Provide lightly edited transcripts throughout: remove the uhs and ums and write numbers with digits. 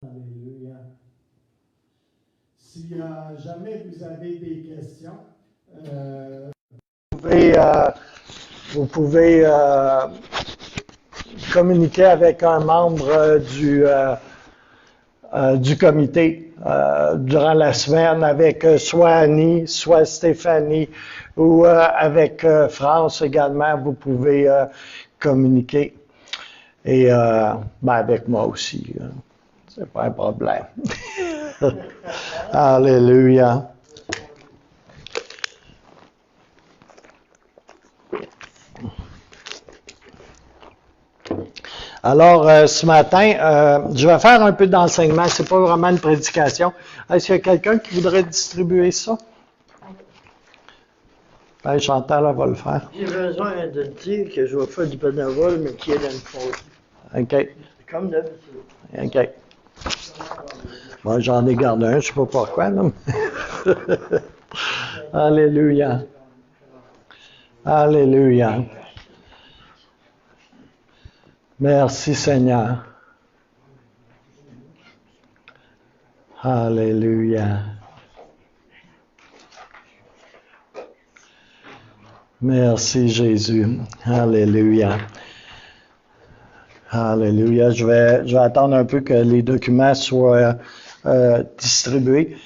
Alléluia. Si jamais vous avez des questions, vous pouvez communiquer avec un membre du comité durant la semaine, avec soit Annie, soit Stéphanie, ou avec France également, vous pouvez communiquer. Et avec moi aussi. C'est pas un problème. Alléluia. Alors, ce matin, je vais faire un peu d'enseignement. C'est pas vraiment une prédication. Est-ce qu'il y a quelqu'un qui voudrait distribuer ça? Ben, Chantal, elle va le faire. J'ai besoin de te dire que je vais faire du bénévole, mais qui est dans le fond. OK. Comme d'habitude. OK. Moi, j'en ai gardé un, je sais pas pourquoi, là. Alléluia. Alléluia. Merci Seigneur. Alléluia. Merci Jésus. Alléluia. Alléluia. Je vais attendre un peu que les documents soient distribués.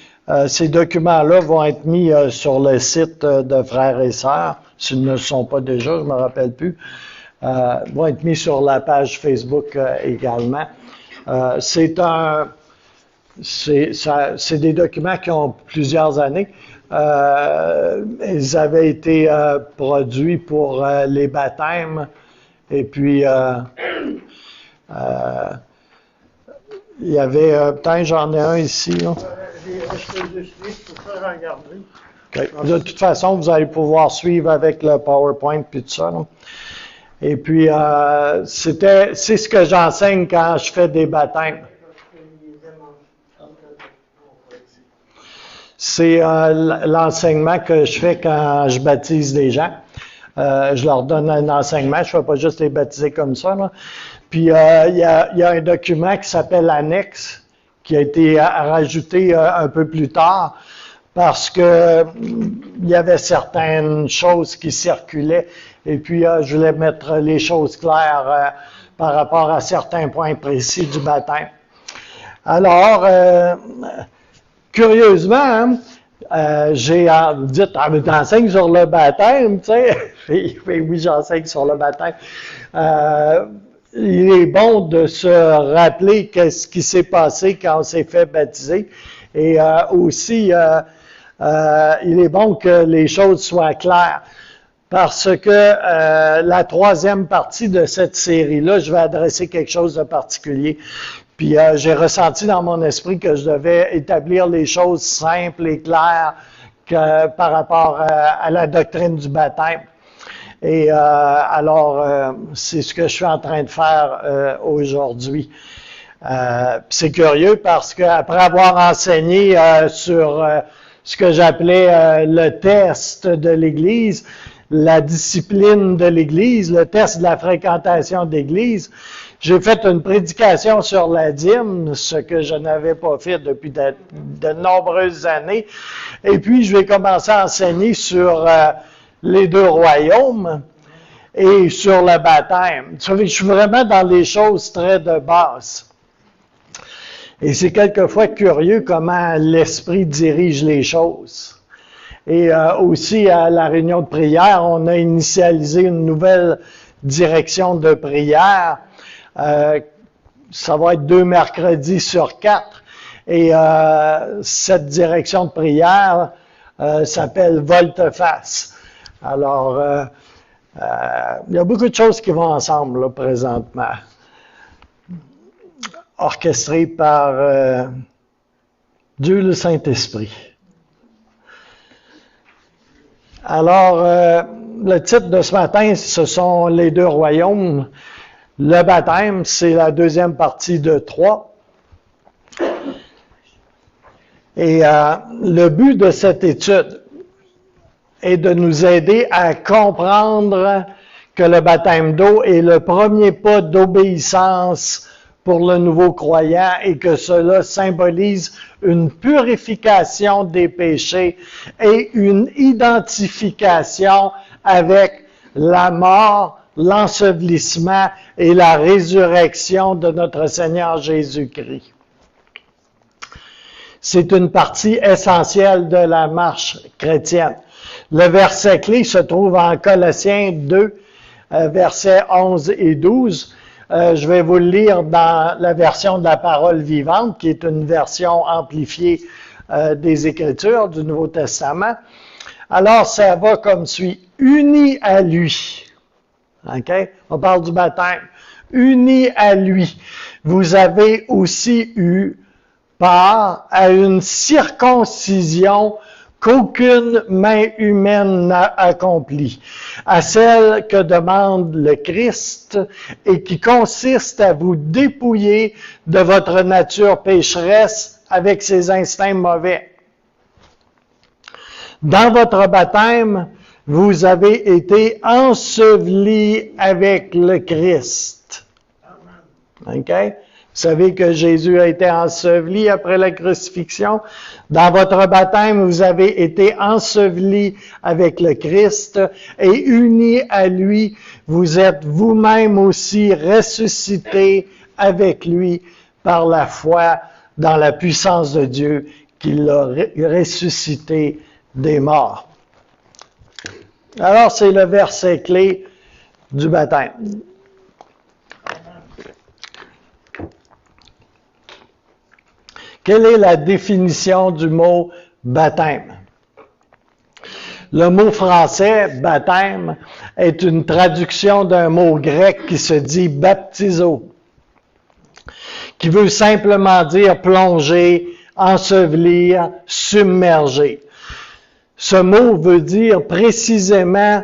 Ces documents-là vont être mis sur le site de Frères et Sœurs, s'ils ne le sont pas déjà, je ne me rappelle plus. Vont être mis sur la page Facebook également. C'est des documents qui ont plusieurs années. Ils avaient été produits pour les baptêmes. Et puis, il y avait, peut-être j'en ai un ici. Là. Okay. De toute façon, vous allez pouvoir suivre avec le PowerPoint puis tout ça. Là. Et puis, c'est ce que j'enseigne quand je fais des baptêmes. C'est l'enseignement que je fais quand je baptise des gens. Je leur donne un enseignement, je ne fais pas juste les baptiser comme ça. Là. Puis, il y a un document qui s'appelle Annexe, qui a été rajouté un peu plus tard, parce que il y avait certaines choses qui circulaient, et puis je voulais mettre les choses claires par rapport à certains points précis du baptême. Alors, curieusement, vous dites, mais t'enseignes sur le baptême, tu sais? Oui, j'enseigne sur le baptême. Il est bon de se rappeler qu'est-ce qui s'est passé quand on s'est fait baptiser. Et aussi, il est bon que les choses soient claires. Parce que la troisième partie de cette série-là, je vais adresser quelque chose de particulier. Puis j'ai ressenti dans mon esprit que je devais établir les choses simples et claires par rapport à la doctrine du baptême. Et alors, c'est ce que je suis en train de faire aujourd'hui. C'est curieux parce qu'après avoir enseigné sur ce que j'appelais le test de l'Église, la discipline de l'Église, le test de la fréquentation d'Église, j'ai fait une prédication sur la dîme, ce que je n'avais pas fait depuis de nombreuses années. Et puis, je vais commencer à enseigner sur les deux royaumes et sur le baptême. Je suis vraiment dans les choses très de base. Et c'est quelquefois curieux comment l'Esprit dirige les choses. Et aussi, à la réunion de prière, on a initialisé une nouvelle direction de prière. Ça va être 2 mercredis sur 4. Et cette direction de prière s'appelle Volte-face. Alors, il y a beaucoup de choses qui vont ensemble là, présentement. Orchestrées par Dieu le Saint-Esprit. Alors, le titre de ce matin, ce sont les deux royaumes. Le baptême, c'est la deuxième partie de 3. Et le but de cette étude est de nous aider à comprendre que le baptême d'eau est le premier pas d'obéissance pour le nouveau croyant et que cela symbolise une purification des péchés et une identification avec la mort, l'ensevelissement et la résurrection de notre Seigneur Jésus-Christ. C'est une partie essentielle de la marche chrétienne. Le verset clé se trouve en Colossiens 2, versets 11 et 12. Je vais vous le lire dans la version de la parole vivante, qui est une version amplifiée des Écritures du Nouveau Testament. Alors, ça va comme suit. Unis à lui. OK? On parle du baptême. Unis à lui. Vous avez aussi eu part à une circoncision qu'aucune main humaine n'a accomplie, à celle que demande le Christ et qui consiste à vous dépouiller de votre nature pécheresse avec ses instincts mauvais. Dans votre baptême, vous avez été ensevelis avec le Christ. OK? Vous savez que Jésus a été enseveli après la crucifixion. Dans votre baptême, vous avez été ensevelis avec le Christ et unis à lui. Vous êtes vous-même aussi ressuscités avec lui par la foi dans la puissance de Dieu qui l'a ressuscité des morts. Alors, c'est le verset clé du baptême. Quelle est la définition du mot baptême? Le mot français baptême est une traduction d'un mot grec qui se dit baptizo, qui veut simplement dire plonger, ensevelir, submerger. Ce mot veut dire précisément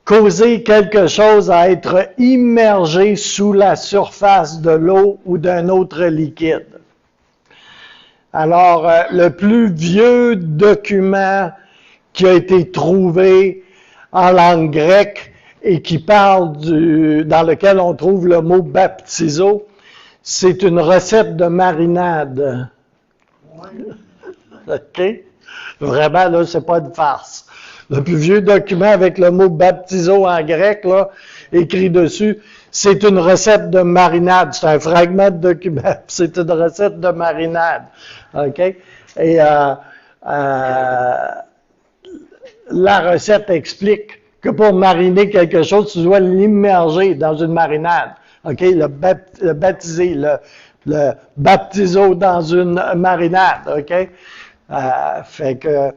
causer quelque chose à être immergé sous la surface de l'eau ou d'un autre liquide. Alors, le plus vieux document qui a été trouvé en langue grecque et qui parle dans lequel on trouve le mot baptizo, c'est une recette de marinade. OK? Vraiment, là, c'est pas une farce. Le plus vieux document avec le mot baptizo en grec, là, écrit dessus, c'est une recette de marinade. C'est un fragment de document. C'est une recette de marinade. OK? Et la recette explique que pour mariner quelque chose, tu dois l'immerger dans une marinade. OK? Le baptiser, le baptizo dans une marinade. OK? Fait que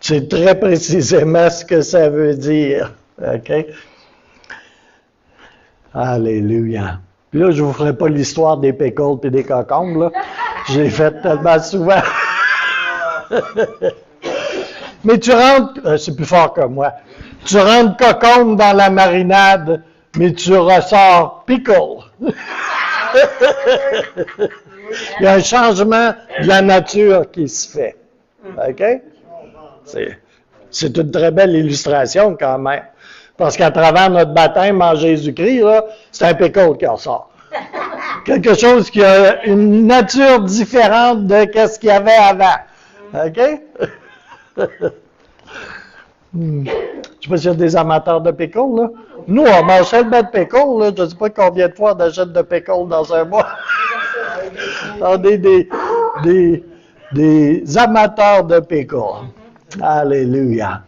c'est très précisément ce que ça veut dire. OK? Alléluia. Puis là, je ne vous ferai pas l'histoire des pickles et des cocombes, là. Je l'ai fait tellement souvent. Mais tu rentres, c'est plus fort que moi, tu rentres cocombe dans la marinade, mais tu ressors pickle. Il y a un changement de la nature qui se fait. OK? C'est une très belle illustration quand même. Parce qu'à travers notre baptême en Jésus-Christ, là, c'est un pickle qui ressort. Quelque chose qui a une nature différente de ce qu'il y avait avant. OK? Je ne sais pas s'il y a des amateurs de pickles, là. Nous, on mange tellement de pickles, là, je ne sais pas combien de fois on achète de pickles dans un mois. On est des amateurs de pickles. Alléluia.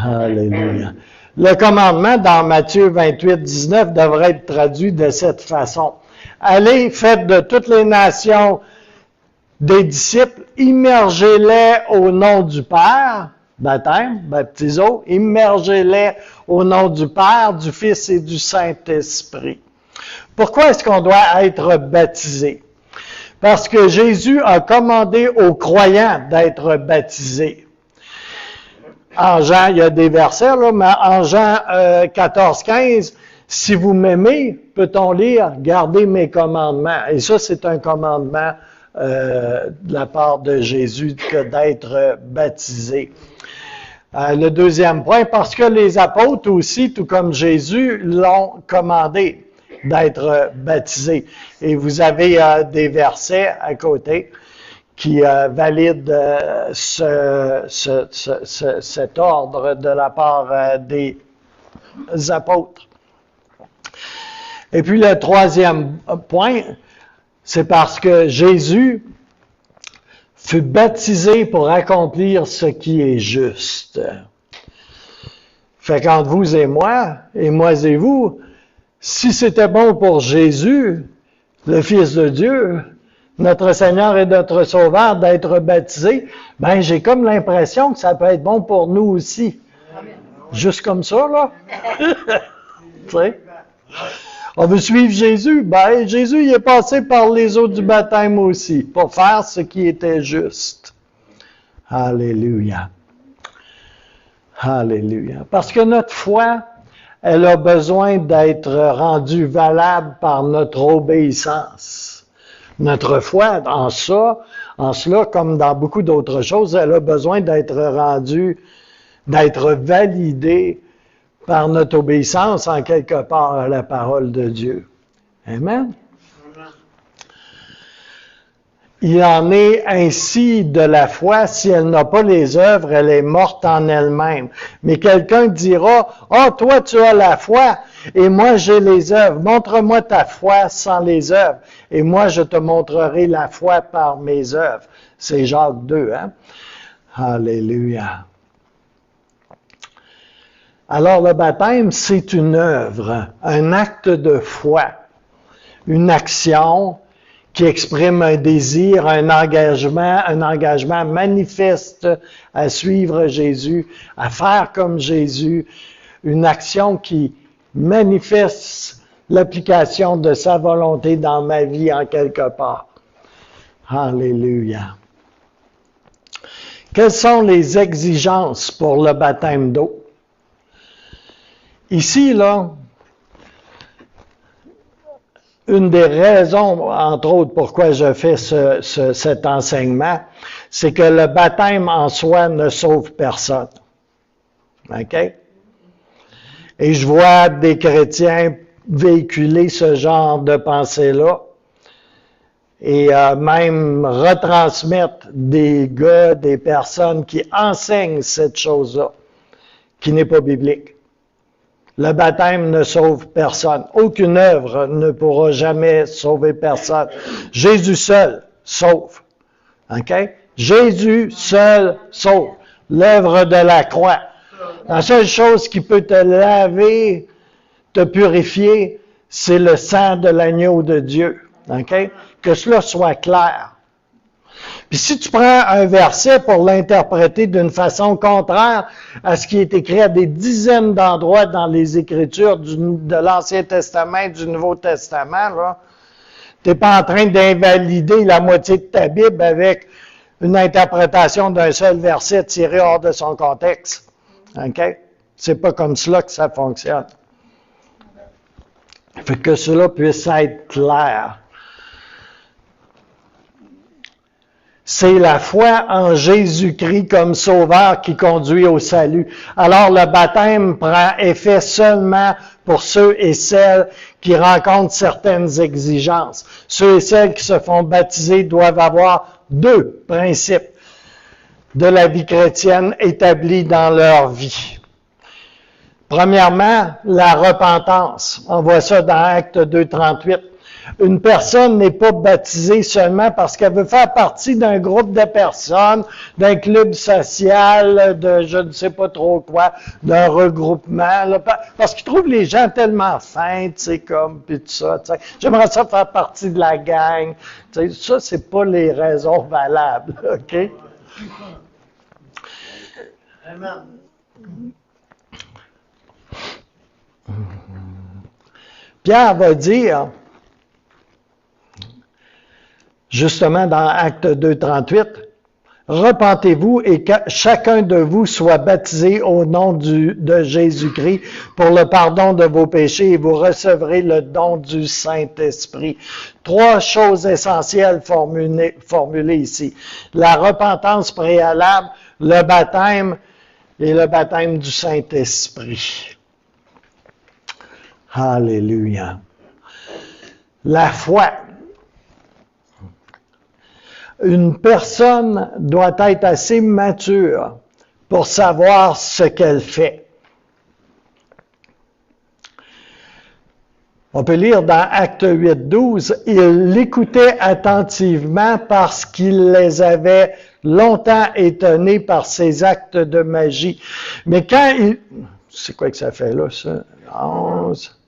Alléluia. Le commandement dans Matthieu 28, 19 devrait être traduit de cette façon. Allez, faites de toutes les nations des disciples, immergez-les au nom du Père, baptême, baptizo, immergez-les au nom du Père, du Fils et du Saint-Esprit. Pourquoi est-ce qu'on doit être baptisé? Parce que Jésus a commandé aux croyants d'être baptisés. En Jean, il y a des versets, là, mais en Jean 14, 15, si vous m'aimez, peut-on lire, gardez mes commandements. Et ça, c'est un commandement de la part de Jésus que d'être baptisé. Le deuxième point, parce que les apôtres aussi, tout comme Jésus, l'ont commandé. d'être baptisé. Et vous avez des versets à côté qui valident cet ordre de la part des apôtres. Et puis le troisième point, c'est parce que Jésus fut baptisé pour accomplir ce qui est juste. Fait qu'entre vous et moi et vous, si c'était bon pour Jésus, le Fils de Dieu, notre Seigneur et notre Sauveur, d'être baptisé, ben j'ai comme l'impression que ça peut être bon pour nous aussi. Juste comme ça, là. Tu sais? On veut suivre Jésus. Ben, Jésus, il est passé par les eaux du baptême aussi, pour faire ce qui était juste. Alléluia. Alléluia. Parce que notre foi, elle a besoin d'être rendue valable par notre obéissance. Notre foi, en cela, comme dans beaucoup d'autres choses, elle a besoin d'être rendue, d'être validée par notre obéissance en quelque part à la parole de Dieu. Amen. Il en est ainsi de la foi, si elle n'a pas les œuvres, elle est morte en elle-même. Mais quelqu'un dira, « Ah, toi tu as la foi, et moi j'ai les œuvres. Montre-moi ta foi sans les œuvres, et moi je te montrerai la foi par mes œuvres. » C'est Jacques 2, hein? Alléluia. Alors le baptême, c'est une œuvre, un acte de foi, une action qui exprime un désir, un engagement manifeste à suivre Jésus, à faire comme Jésus, une action qui manifeste l'application de sa volonté dans ma vie en quelque part. Alléluia. Quelles sont les exigences pour le baptême d'eau? Ici, là, une des raisons, entre autres, pourquoi je fais cet enseignement, c'est que le baptême en soi ne sauve personne. OK? Et je vois des chrétiens véhiculer ce genre de pensée-là et même retransmettre des gars, des personnes qui enseignent cette chose-là, qui n'est pas biblique. Le baptême ne sauve personne. Aucune œuvre ne pourra jamais sauver personne. Jésus seul sauve. OK? Jésus seul sauve. L'œuvre de la croix. La seule chose qui peut te laver, te purifier, c'est le sang de l'agneau de Dieu. OK? Que cela soit clair. Puis si tu prends un verset pour l'interpréter d'une façon contraire à ce qui est écrit à des dizaines d'endroits dans les Écritures de l'Ancien Testament et du Nouveau Testament, tu n'es pas en train d'invalider la moitié de ta Bible avec une interprétation d'un seul verset tiré hors de son contexte. OK? C'est pas comme cela que ça fonctionne. Fait que cela puisse être clair. C'est la foi en Jésus-Christ comme sauveur qui conduit au salut. Alors le baptême prend effet seulement pour ceux et celles qui rencontrent certaines exigences. Ceux et celles qui se font baptiser doivent avoir deux principes de la vie chrétienne établis dans leur vie. Premièrement, la repentance. On voit ça dans Actes 2:38. Une personne n'est pas baptisée seulement parce qu'elle veut faire partie d'un groupe de personnes, d'un club social, de je ne sais pas trop quoi, d'un regroupement, là, parce qu'ils trouvent les gens tellement fins, tu sais, comme, puis tout ça, tu sais. J'aimerais ça faire partie de la gang. Tu sais, ça, c'est pas les raisons valables, OK? Amen. Pierre va dire, justement dans Actes 2:38, « Repentez-vous et que chacun de vous soit baptisé au nom de Jésus-Christ pour le pardon de vos péchés et vous recevrez le don du Saint-Esprit. » Trois choses essentielles formulées ici. La repentance préalable, le baptême et le baptême du Saint-Esprit. Alléluia. La foi. Une personne doit être assez mature pour savoir ce qu'elle fait. On peut lire dans Actes 8:12, « Il l'écoutait attentivement parce qu'il les avait longtemps étonnés par ses actes de magie. » Mais quand il... C'est quoi que ça fait là, ça? 11...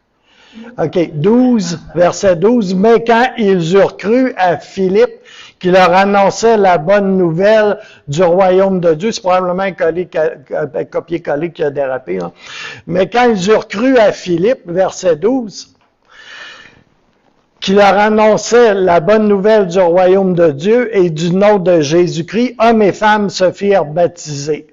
OK, 12, verset 12. « Mais quand ils eurent cru à Philippe, qui leur annonçait la bonne nouvelle du royaume de Dieu. » C'est probablement un copier-coller qui a dérapé. Hein. Mais quand ils eurent cru à Philippe, verset 12, qui leur annonçait la bonne nouvelle du royaume de Dieu et du nom de Jésus-Christ, hommes et femmes se firent baptiser.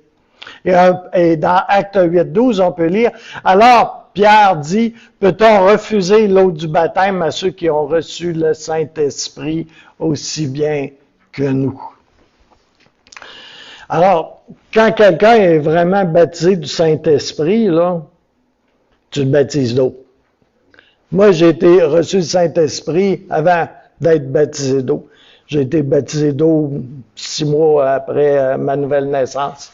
Et dans Acte 8:12, on peut lire, « Alors Pierre dit, peut-on refuser l'eau du baptême à ceux qui ont reçu le Saint-Esprit aussi bien que nous? » Alors, quand quelqu'un est vraiment baptisé du Saint-Esprit, là, tu le baptises d'eau. Moi, j'ai été reçu le Saint-Esprit avant d'être baptisé d'eau. J'ai été baptisé d'eau 6 mois après ma nouvelle naissance.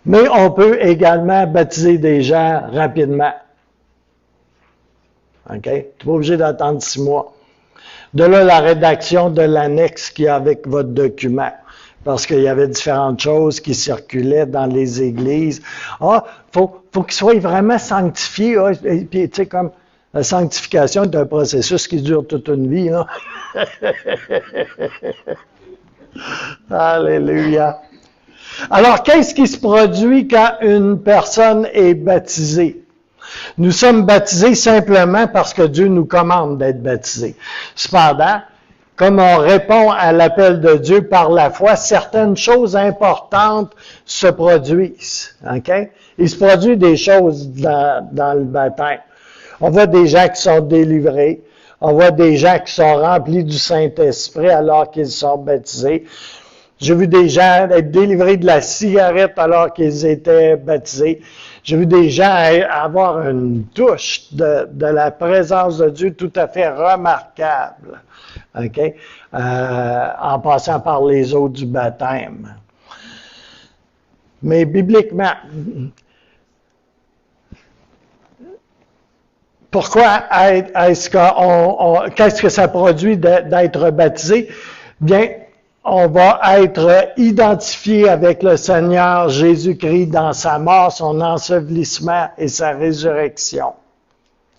Mais on peut également baptiser des gens rapidement. OK? Tu n'es pas obligé d'attendre 6 mois. De là, la rédaction de l'annexe qu'il y a avec votre document. Parce qu'il y avait différentes choses qui circulaient dans les églises. Ah, faut qu'ils soient vraiment sanctifiés. Ah, et puis, tu sais, comme la sanctification est un processus qui dure toute une vie. Là. Alléluia. Alors, qu'est-ce qui se produit quand une personne est baptisée? Nous sommes baptisés simplement parce que Dieu nous commande d'être baptisés. Cependant, comme on répond à l'appel de Dieu par la foi, certaines choses importantes se produisent. Okay? Il se produit des choses dans le baptême. On voit des gens qui sont délivrés. On voit des gens qui sont remplis du Saint-Esprit alors qu'ils sont baptisés. J'ai vu des gens être délivrés de la cigarette alors qu'ils étaient baptisés. J'ai vu des gens avoir une touche de la présence de Dieu tout à fait remarquable, okay? En passant par les eaux du baptême. Mais bibliquement, pourquoi qu'est-ce que ça produit d'être baptisé? Bien, on va être identifié avec le Seigneur Jésus-Christ dans sa mort, son ensevelissement et sa résurrection.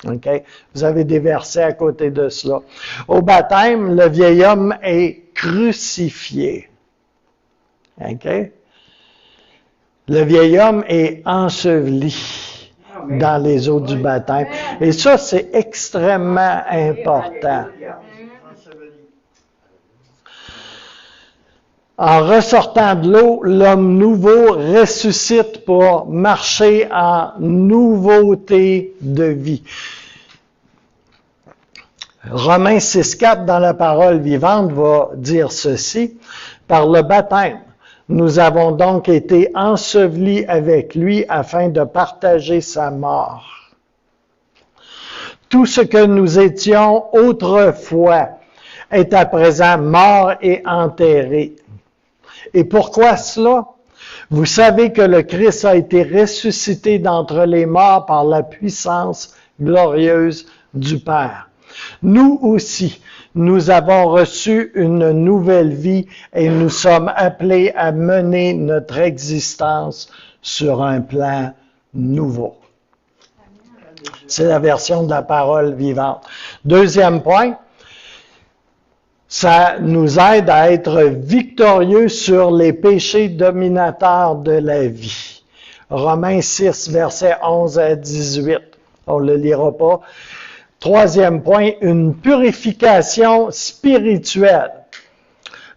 Okay? Vous avez des versets à côté de cela. Au baptême, le vieil homme est crucifié. Okay? Le vieil homme est enseveli dans les eaux du baptême. Et ça, c'est extrêmement important. En ressortant de l'eau, l'homme nouveau ressuscite pour marcher en nouveauté de vie. Romains 6,4 dans la parole vivante va dire ceci. Par le baptême, nous avons donc été ensevelis avec lui afin de partager sa mort. Tout ce que nous étions autrefois est à présent mort et enterré. Et pourquoi cela? Vous savez que le Christ a été ressuscité d'entre les morts par la puissance glorieuse du Père. Nous aussi, nous avons reçu une nouvelle vie et nous sommes appelés à mener notre existence sur un plan nouveau. C'est la version de la parole vivante. Deuxième point. Ça nous aide à être victorieux sur les péchés dominateurs de la vie. Romains 6, versets 11 à 18. On ne le lira pas. Troisième point, une purification spirituelle.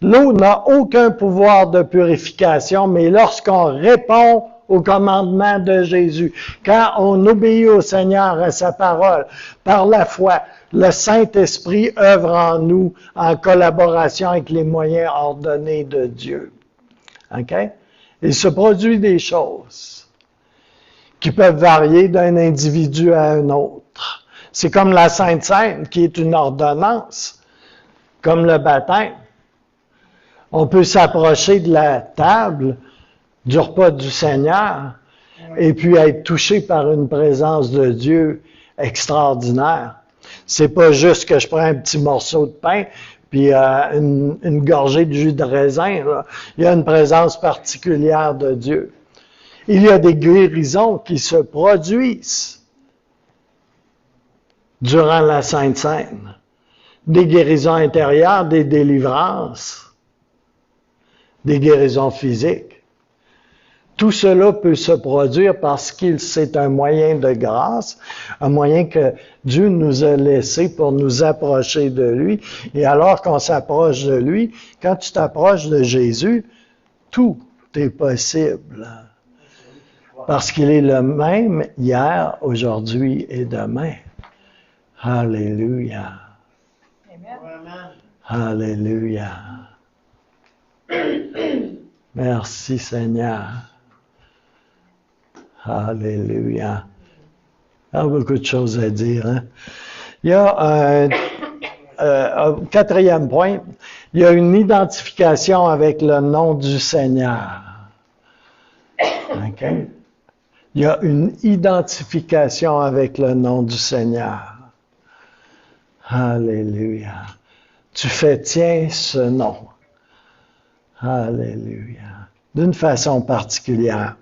L'eau n'a aucun pouvoir de purification, mais lorsqu'on répond au commandement de Jésus, quand on obéit au Seigneur à sa parole, par la foi, le Saint-Esprit œuvre en nous en collaboration avec les moyens ordonnés de Dieu. OK? Il se produit des choses qui peuvent varier d'un individu à un autre. C'est comme la Sainte Seine, qui est une ordonnance, comme le baptême. On peut s'approcher de la table du repas du Seigneur et puis être touché par une présence de Dieu extraordinaire. C'est pas juste que je prends un petit morceau de pain puis une gorgée de jus de raisin. Là. Il y a une présence particulière de Dieu. Il y a des guérisons qui se produisent durant la Sainte Seine. Des guérisons intérieures, des délivrances, des guérisons physiques. Tout cela peut se produire parce qu'il c'est un moyen de grâce, un moyen que Dieu nous a laissé pour nous approcher de lui. Et alors qu'on s'approche de lui, quand tu t'approches de Jésus, tout est possible. Parce qu'il est le même hier, aujourd'hui et demain. Alléluia. Alléluia. Merci Seigneur. Alléluia. Il y a beaucoup de choses à dire. Hein? Il y a un quatrième point, il y a une identification avec le nom du Seigneur. OK? Il y a une identification avec le nom du Seigneur. Alléluia. Tu fais tien ce nom. Alléluia. D'une façon particulière.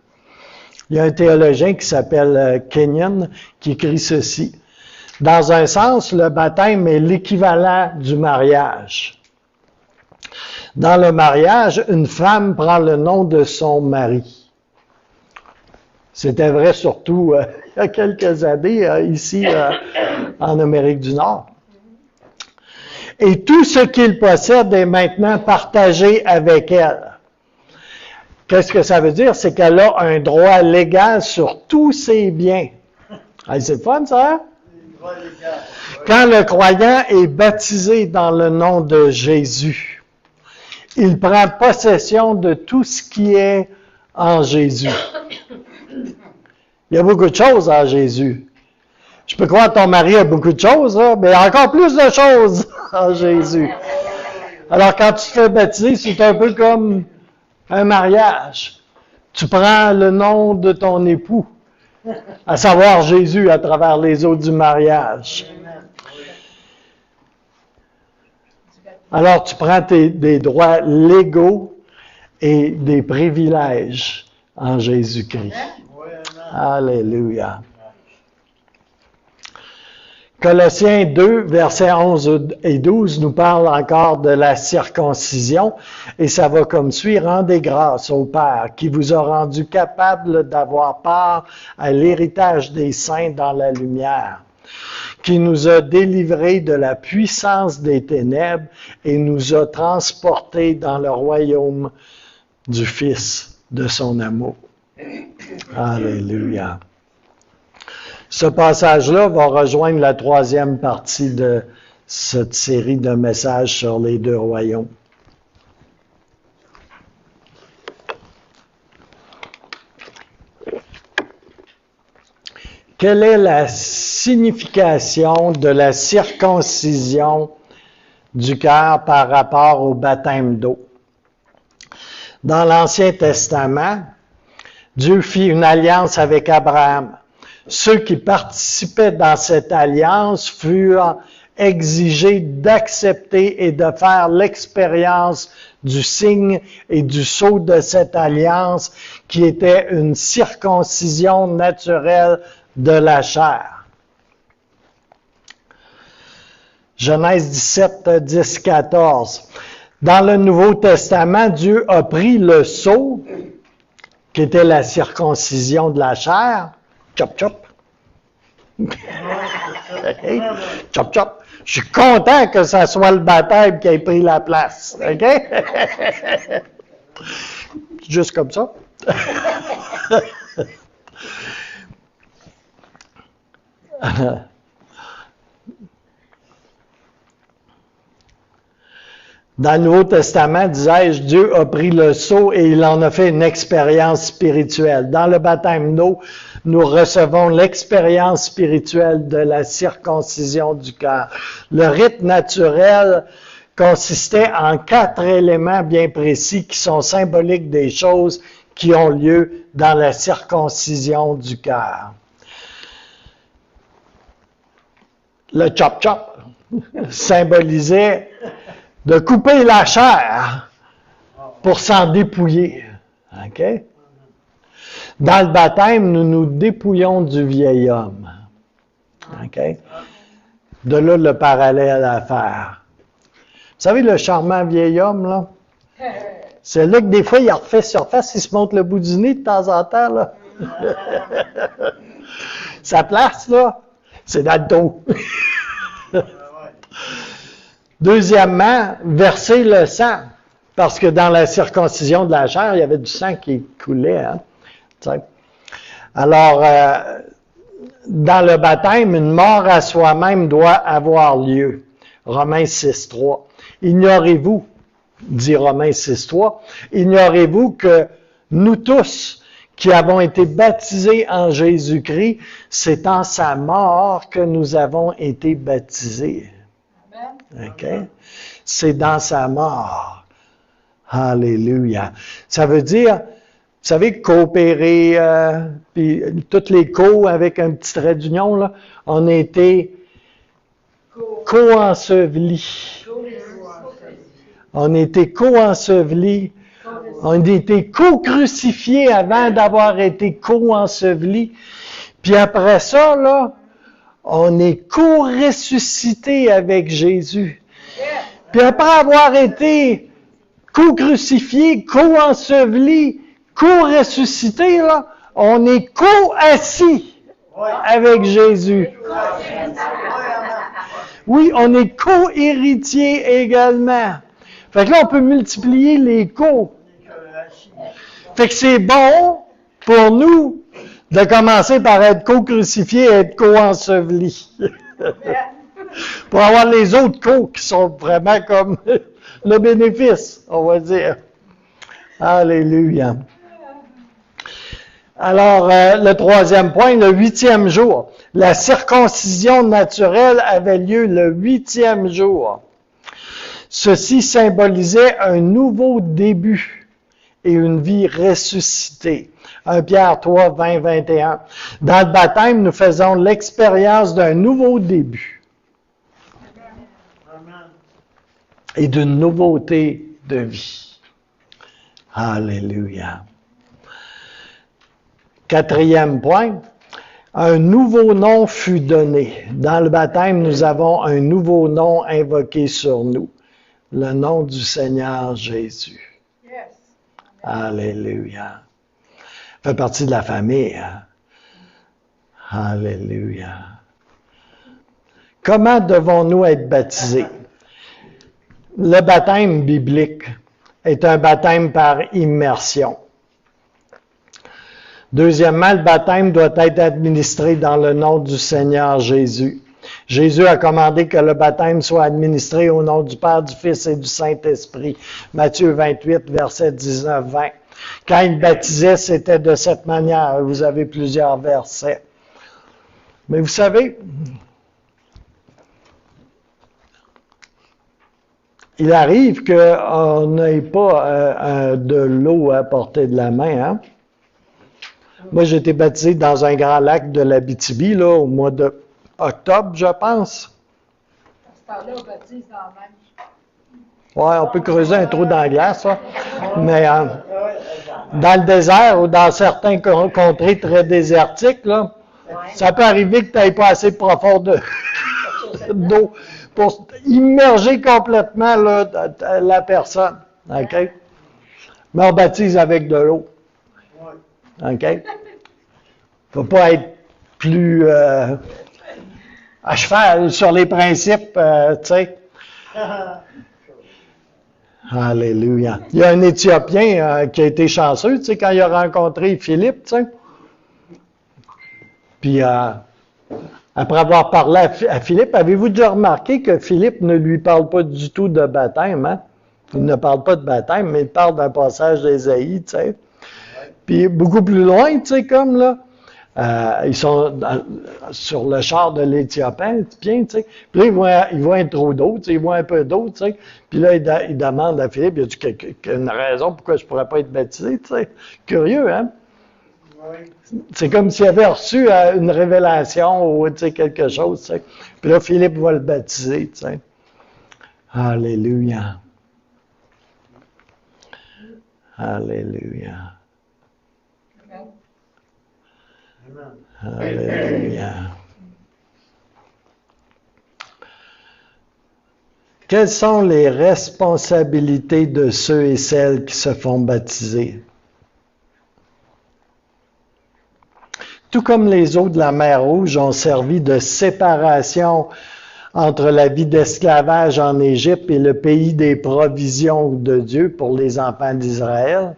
Il y a un théologien qui s'appelle Kenyon qui écrit ceci. Dans un sens, le baptême est l'équivalent du mariage. Dans le mariage, une femme prend le nom de son mari. C'était vrai surtout il y a quelques années ici en Amérique du Nord. Et tout ce qu'il possède est maintenant partagé avec elle. Qu'est-ce que ça veut dire? C'est qu'elle a un droit légal sur tous ses biens. Hey, c'est fun, ça? Quand le croyant est baptisé dans le nom de Jésus, il prend possession de tout ce qui est en Jésus. Il y a beaucoup de choses en Jésus. Je peux croire que ton mari a beaucoup de choses, là, mais encore plus de choses en Jésus. Alors, quand tu te fais baptiser, c'est un peu comme un mariage. Tu prends le nom de ton époux, à savoir Jésus, à travers les eaux du mariage. Alors, tu prends des droits légaux et des privilèges en Jésus-Christ. Alléluia. Colossiens 2, versets 11 et 12 nous parle encore de la circoncision et ça va comme suit. Rendez grâce au Père qui vous a rendu capable d'avoir part à l'héritage des saints dans la lumière, qui nous a délivrés de la puissance des ténèbres et nous a transportés dans le royaume du Fils de son amour. Alléluia. Ce passage-là va rejoindre la troisième partie de cette série de messages sur les deux royaumes. Quelle est la signification de la circoncision du cœur par rapport au baptême d'eau? Dans l'Ancien Testament, Dieu fit une alliance avec Abraham. Ceux qui participaient dans cette alliance furent exigés d'accepter et de faire l'expérience du signe et du sceau de cette alliance qui était une circoncision naturelle de la chair. Genèse 17, 10, 14. Dans le Nouveau Testament, Dieu a pris le sceau, qui était la circoncision de la chair, chop chop. Chop chop. Je suis content que ça soit le baptême qui ait pris la place. OK? Juste comme ça. Dans le Nouveau Testament, disais-je, Dieu a pris le sceau et il en a fait une expérience spirituelle. Dans le baptême d'eau, nous recevons l'expérience spirituelle de la circoncision du cœur. Le rite naturel consistait en 4 éléments bien précis qui sont symboliques des choses qui ont lieu dans la circoncision du cœur. Le chop-chop symbolisait de couper la chair pour s'en dépouiller. OK? Dans le baptême, nous nous dépouillons du vieil homme. OK? De là, le parallèle à faire. Vous savez, le charmant vieil homme, là, c'est là que des fois, il refait surface, il se monte le bout du nez de temps en temps, là. Sa place, là, c'est dans le dos. Deuxièmement, verser le sang. Parce que dans la circoncision de la chair, il y avait du sang qui coulait. Hein? Alors, dans le baptême, une mort à soi-même doit avoir lieu. Romains 6.3. Ignorez-vous, dit Romains 6.3, ignorez-vous que nous tous qui avons été baptisés en Jésus-Christ, c'est en sa mort que nous avons été baptisés. OK? C'est dans sa mort. Alléluia. Ça veut dire, vous savez, coopérer, puis toutes les avec un petit trait d'union, là, on a été co-ensevelis. On a été co-ensevelis. On a été co-crucifiés avant d'avoir été co-ensevelis. Puis après ça, là, on est co-ressuscité avec Jésus. Puis après avoir été co-crucifié, co-enseveli, co-ressuscité, là, on est co-assis avec Jésus. Oui, on est co-héritier également. Fait que là, on peut multiplier les co. Fait que c'est bon pour nous de commencer par être co-crucifié et être co-enseveli. Pour avoir les autres co qui sont vraiment comme le bénéfice, on va dire. Alléluia. Alors, le troisième point, le 8e jour. La circoncision naturelle avait lieu le 8e jour. Ceci symbolisait un nouveau début et une vie ressuscitée. 1 Pierre 3, 20, 21. Dans le baptême, nous faisons l'expérience d'un nouveau début et d'une nouveauté de vie. Alléluia. 4e point, un nouveau nom fut donné. Dans le baptême, nous avons un nouveau nom invoqué sur nous, le nom du Seigneur Jésus. Yes. Alléluia. Fait partie de la famille. Hein? Alléluia. Comment devons-nous être baptisés? Le baptême biblique est un baptême par immersion. Deuxièmement, le baptême doit être administré dans le nom du Seigneur Jésus. Jésus a commandé que le baptême soit administré au nom du Père, du Fils et du Saint-Esprit. Matthieu 28, versets 19-20. Quand il baptisait, c'était de cette manière. Vous avez plusieurs versets. Mais vous savez, il arrive qu'on n'ait pas de l'eau à portée de la main. Hein? Moi, j'ai été baptisé dans un grand lac de l'Abitibi, là, au mois d'octobre, je pense. À ce temps-là, on baptise dans la mer. Oui, on peut creuser un trou dans la glace, ça. Mais dans le désert ou dans certains contrées très désertiques, là, ça peut arriver que tu n'aies pas assez profond d'eau pour immerger complètement là, la personne. OK? Mais on baptise avec de l'eau. OK? Il ne faut pas être plus à cheval sur les principes, tu sais. Alléluia. Il y a un Éthiopien qui a été chanceux, tu sais, quand il a rencontré Philippe, tu sais. Puis, après avoir parlé à Philippe, avez-vous déjà remarqué que Philippe ne lui parle pas du tout de baptême, hein? Il ne parle pas de baptême, mais il parle d'un passage d'Ésaïe, tu sais. Puis, beaucoup plus loin, tu sais, comme là, Ils sont sur le char de l'Éthiopien, tu sais. Puis là, ils voient trop d'eau, tu sais, ils voient un peu d'eau, tu sais. Puis là, il demande à Philippe, il a dit qu'il y a une raison pourquoi je ne pourrais pas être baptisé, tu sais. Curieux, hein? Oui. C'est comme s'il avait reçu une révélation ou, tu sais, quelque chose, tu sais. Puis là, Philippe va le baptiser, tu sais. Alléluia. Alléluia. Alléluia. Quelles sont les responsabilités de ceux et celles qui se font baptiser? Tout comme les eaux de la mer Rouge ont servi de séparation entre la vie d'esclavage en Égypte et le pays des provisions de Dieu pour les enfants d'Israël,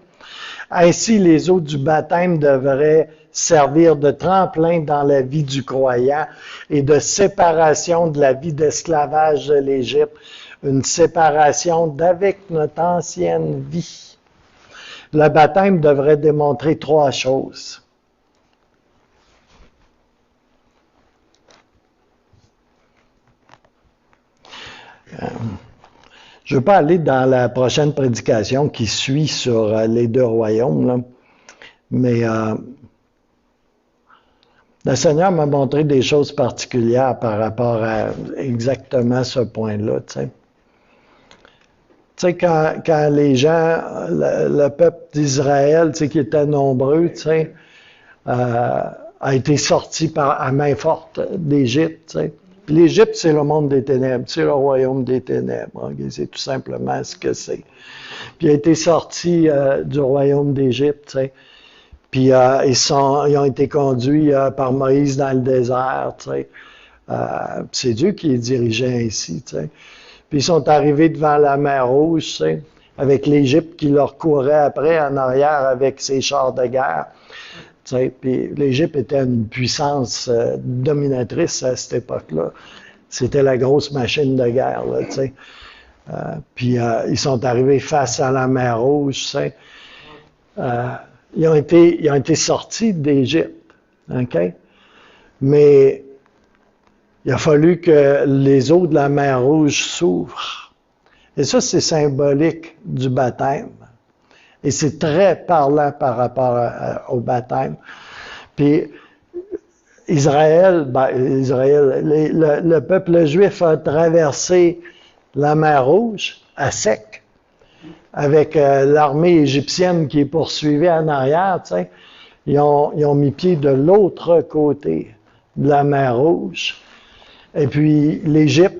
ainsi les eaux du baptême devraient servir de tremplin dans la vie du croyant et de séparation de la vie d'esclavage de l'Égypte, une séparation d'avec notre ancienne vie. Le baptême devrait démontrer 3 choses. Je ne veux pas aller dans la prochaine prédication qui suit sur les 2 royaumes, là, mais le Seigneur m'a montré des choses particulières par rapport à exactement ce point-là. Tu sais, quand les gens, le peuple d'Israël, tu sais, qui était nombreux, tu sais, a été sorti à main forte d'Égypte, tu sais. Puis l'Égypte, c'est le monde des ténèbres, c'est le royaume des ténèbres. Okay? C'est tout simplement ce que c'est. Puis il a été sorti du royaume d'Égypte, tu sais. Puis ils ont été conduits par Moïse dans le désert, tu sais. C'est Dieu qui les dirigeait ainsi, tu sais. Puis ils sont arrivés devant la mer Rouge, tu sais, avec l'Égypte qui leur courait après en arrière avec ses chars de guerre. Tu sais, puis l'Égypte était une puissance dominatrice à cette époque-là. C'était la grosse machine de guerre, là, tu sais. Puis ils sont arrivés face à la mer Rouge, tu sais. Ils ont été sortis d'Égypte, OK? Mais il a fallu que les eaux de la mer Rouge s'ouvrent. Et ça, c'est symbolique du baptême. Et c'est très parlant par rapport au baptême. Puis Israël, le peuple juif a traversé la mer Rouge à sec, avec l'armée égyptienne qui poursuivait en arrière, tu sais. Ils ont mis pied de l'autre côté de la mer Rouge. Et puis l'Égypte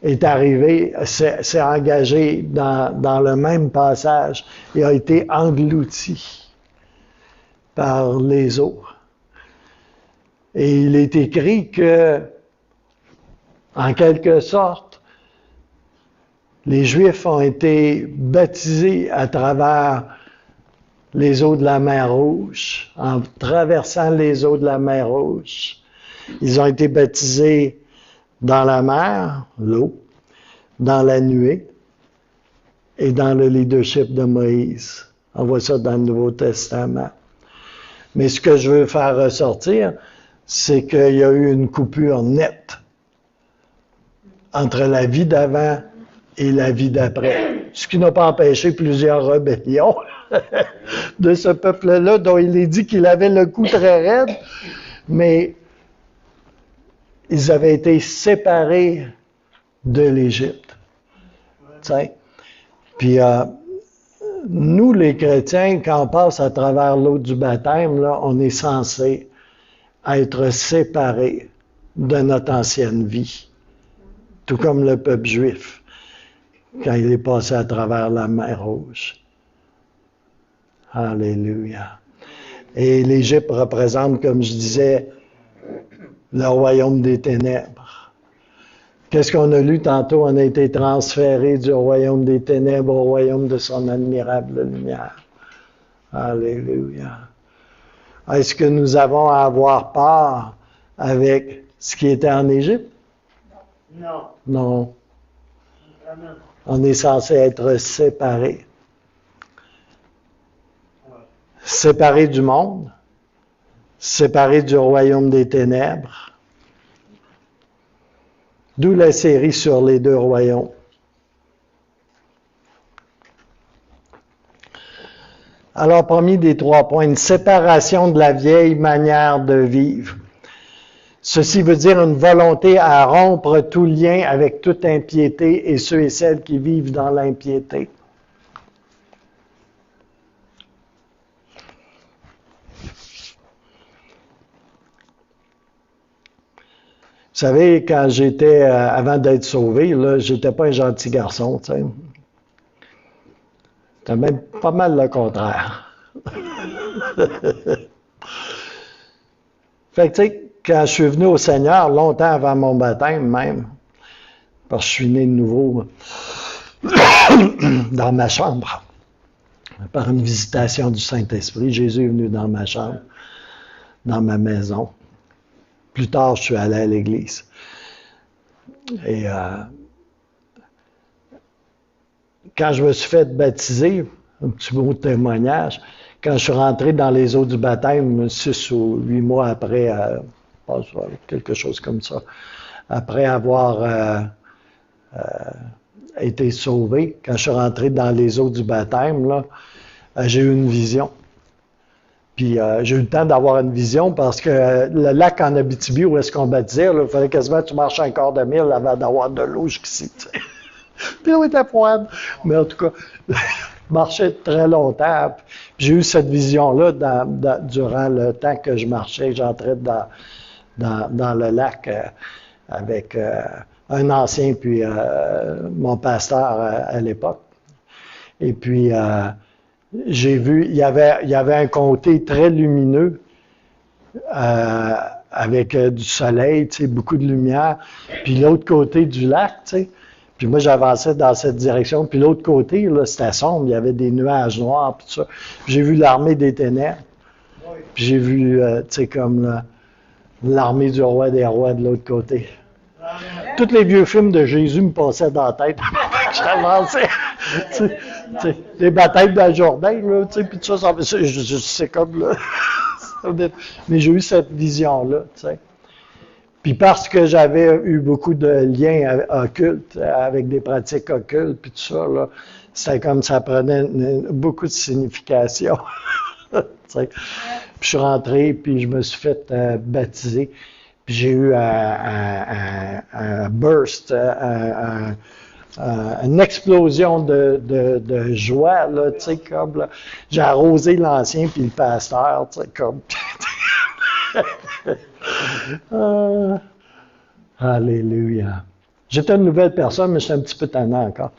est arrivé, s'est engagé dans le même passage et a été englouti par les eaux. Et il est écrit que, en quelque sorte, les Juifs ont été baptisés à travers les eaux de la mer Rouge, en traversant les eaux de la mer Rouge. Ils ont été baptisés dans la mer, l'eau, dans la nuée et dans le leadership de Moïse. On voit ça dans le Nouveau Testament. Mais ce que je veux faire ressortir, c'est qu'il y a eu une coupure nette entre la vie d'avant et la vie d'après. Ce qui n'a pas empêché plusieurs rébellions de ce peuple-là, dont il est dit qu'il avait le cou très raide, mais ils avaient été séparés de l'Égypte. T'sais? Puis nous, les chrétiens, quand on passe à travers l'eau du baptême, là, on est censé être séparés de notre ancienne vie. Tout comme le peuple juif, quand il est passé à travers la mer Rouge. Alléluia. Et l'Égypte représente, comme je disais, le royaume des ténèbres. Qu'est-ce qu'on a lu tantôt? On a été transféré du royaume des ténèbres au royaume de son admirable lumière. Alléluia. Est-ce que nous avons à avoir part avec ce qui était en Égypte? Non. Non. On est censé être séparés. Séparés du monde, séparé du royaume des ténèbres. D'où la série sur les deux royaumes. Alors, premier des 3 points, une séparation de la vieille manière de vivre. Ceci veut dire une volonté à rompre tout lien avec toute impiété et ceux et celles qui vivent dans l'impiété. Vous savez, quand j'étais, avant d'être sauvé, là, j'étais pas un gentil garçon, tu sais. C'était même pas mal le contraire. Fait que, tu sais, quand je suis venu au Seigneur, longtemps avant mon baptême même, parce que je suis né de nouveau dans ma chambre, par une visitation du Saint-Esprit, Jésus est venu dans ma chambre, dans ma maison. Plus tard, je suis allé à l'église. Et quand je me suis fait baptiser, un petit mot de témoignage, quand je suis rentré dans les eaux du baptême, 6 ou 8 mois après, quelque chose comme ça, après avoir été sauvé, quand je suis rentré dans les eaux du baptême, là, j'ai eu une vision. Puis j'ai eu le temps d'avoir une vision parce que le lac en Abitibi, où est-ce qu'on baptisait, il fallait quasiment que tu marches un quart de mille avant d'avoir de l'eau jusqu'ici. Puis l'eau était froide. Mais en tout cas, je marchais très longtemps. Puis j'ai eu cette vision-là durant le temps que je marchais. J'entrais dans le lac avec un ancien, puis mon pasteur à l'époque. Et puis, j'ai vu, il y avait un côté très lumineux avec du soleil, tu sais, beaucoup de lumière. Puis l'autre côté du lac, tu sais. Puis moi, j'avançais dans cette direction. Puis l'autre côté, là, c'était sombre, il y avait des nuages noirs, puis tout ça. Puis j'ai vu l'armée des ténèbres. Puis j'ai vu, tu sais, comme l'armée du roi des rois de l'autre côté. Tous les vieux films de Jésus me passaient dans la tête. J'avançais. Les batailles dans le Jourdain, là, tu sais, puis tout ça, c'est comme là. Mais j'ai eu cette vision-là, tu sais. Puis parce que j'avais eu beaucoup de liens occultes, avec des pratiques occultes, puis tout ça, là, c'était comme ça prenait beaucoup de signification. Tu sais. Puis je suis rentré, puis je me suis fait baptiser. Puis j'ai eu un burst, une explosion de joie, là, tu sais, comme, là, j'ai arrosé l'ancien puis le pasteur, tu sais, comme. Alléluia. J'étais une nouvelle personne, mais j'étais un petit peu tannant encore.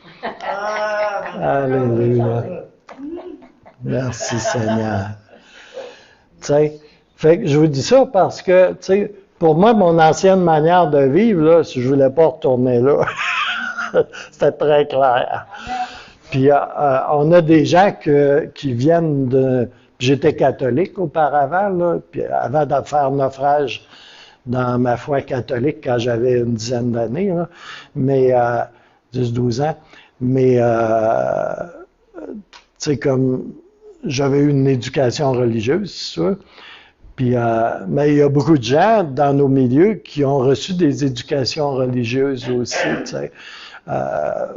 Alléluia. Merci Seigneur. Tu sais, fait que je vous dis ça parce que, tu sais, pour moi, mon ancienne manière de vivre, là, si je voulais pas retourner là, c'était très clair. Puis on a des gens qui viennent de... J'étais catholique auparavant, là, puis avant de faire naufrage dans ma foi catholique quand j'avais une dizaine d'années, là, mais 10-12 ans. Mais, tu sais, comme j'avais eu une éducation religieuse, c'est ça. Puis, mais il y a beaucoup de gens dans nos milieux qui ont reçu des éducations religieuses aussi, tu sais,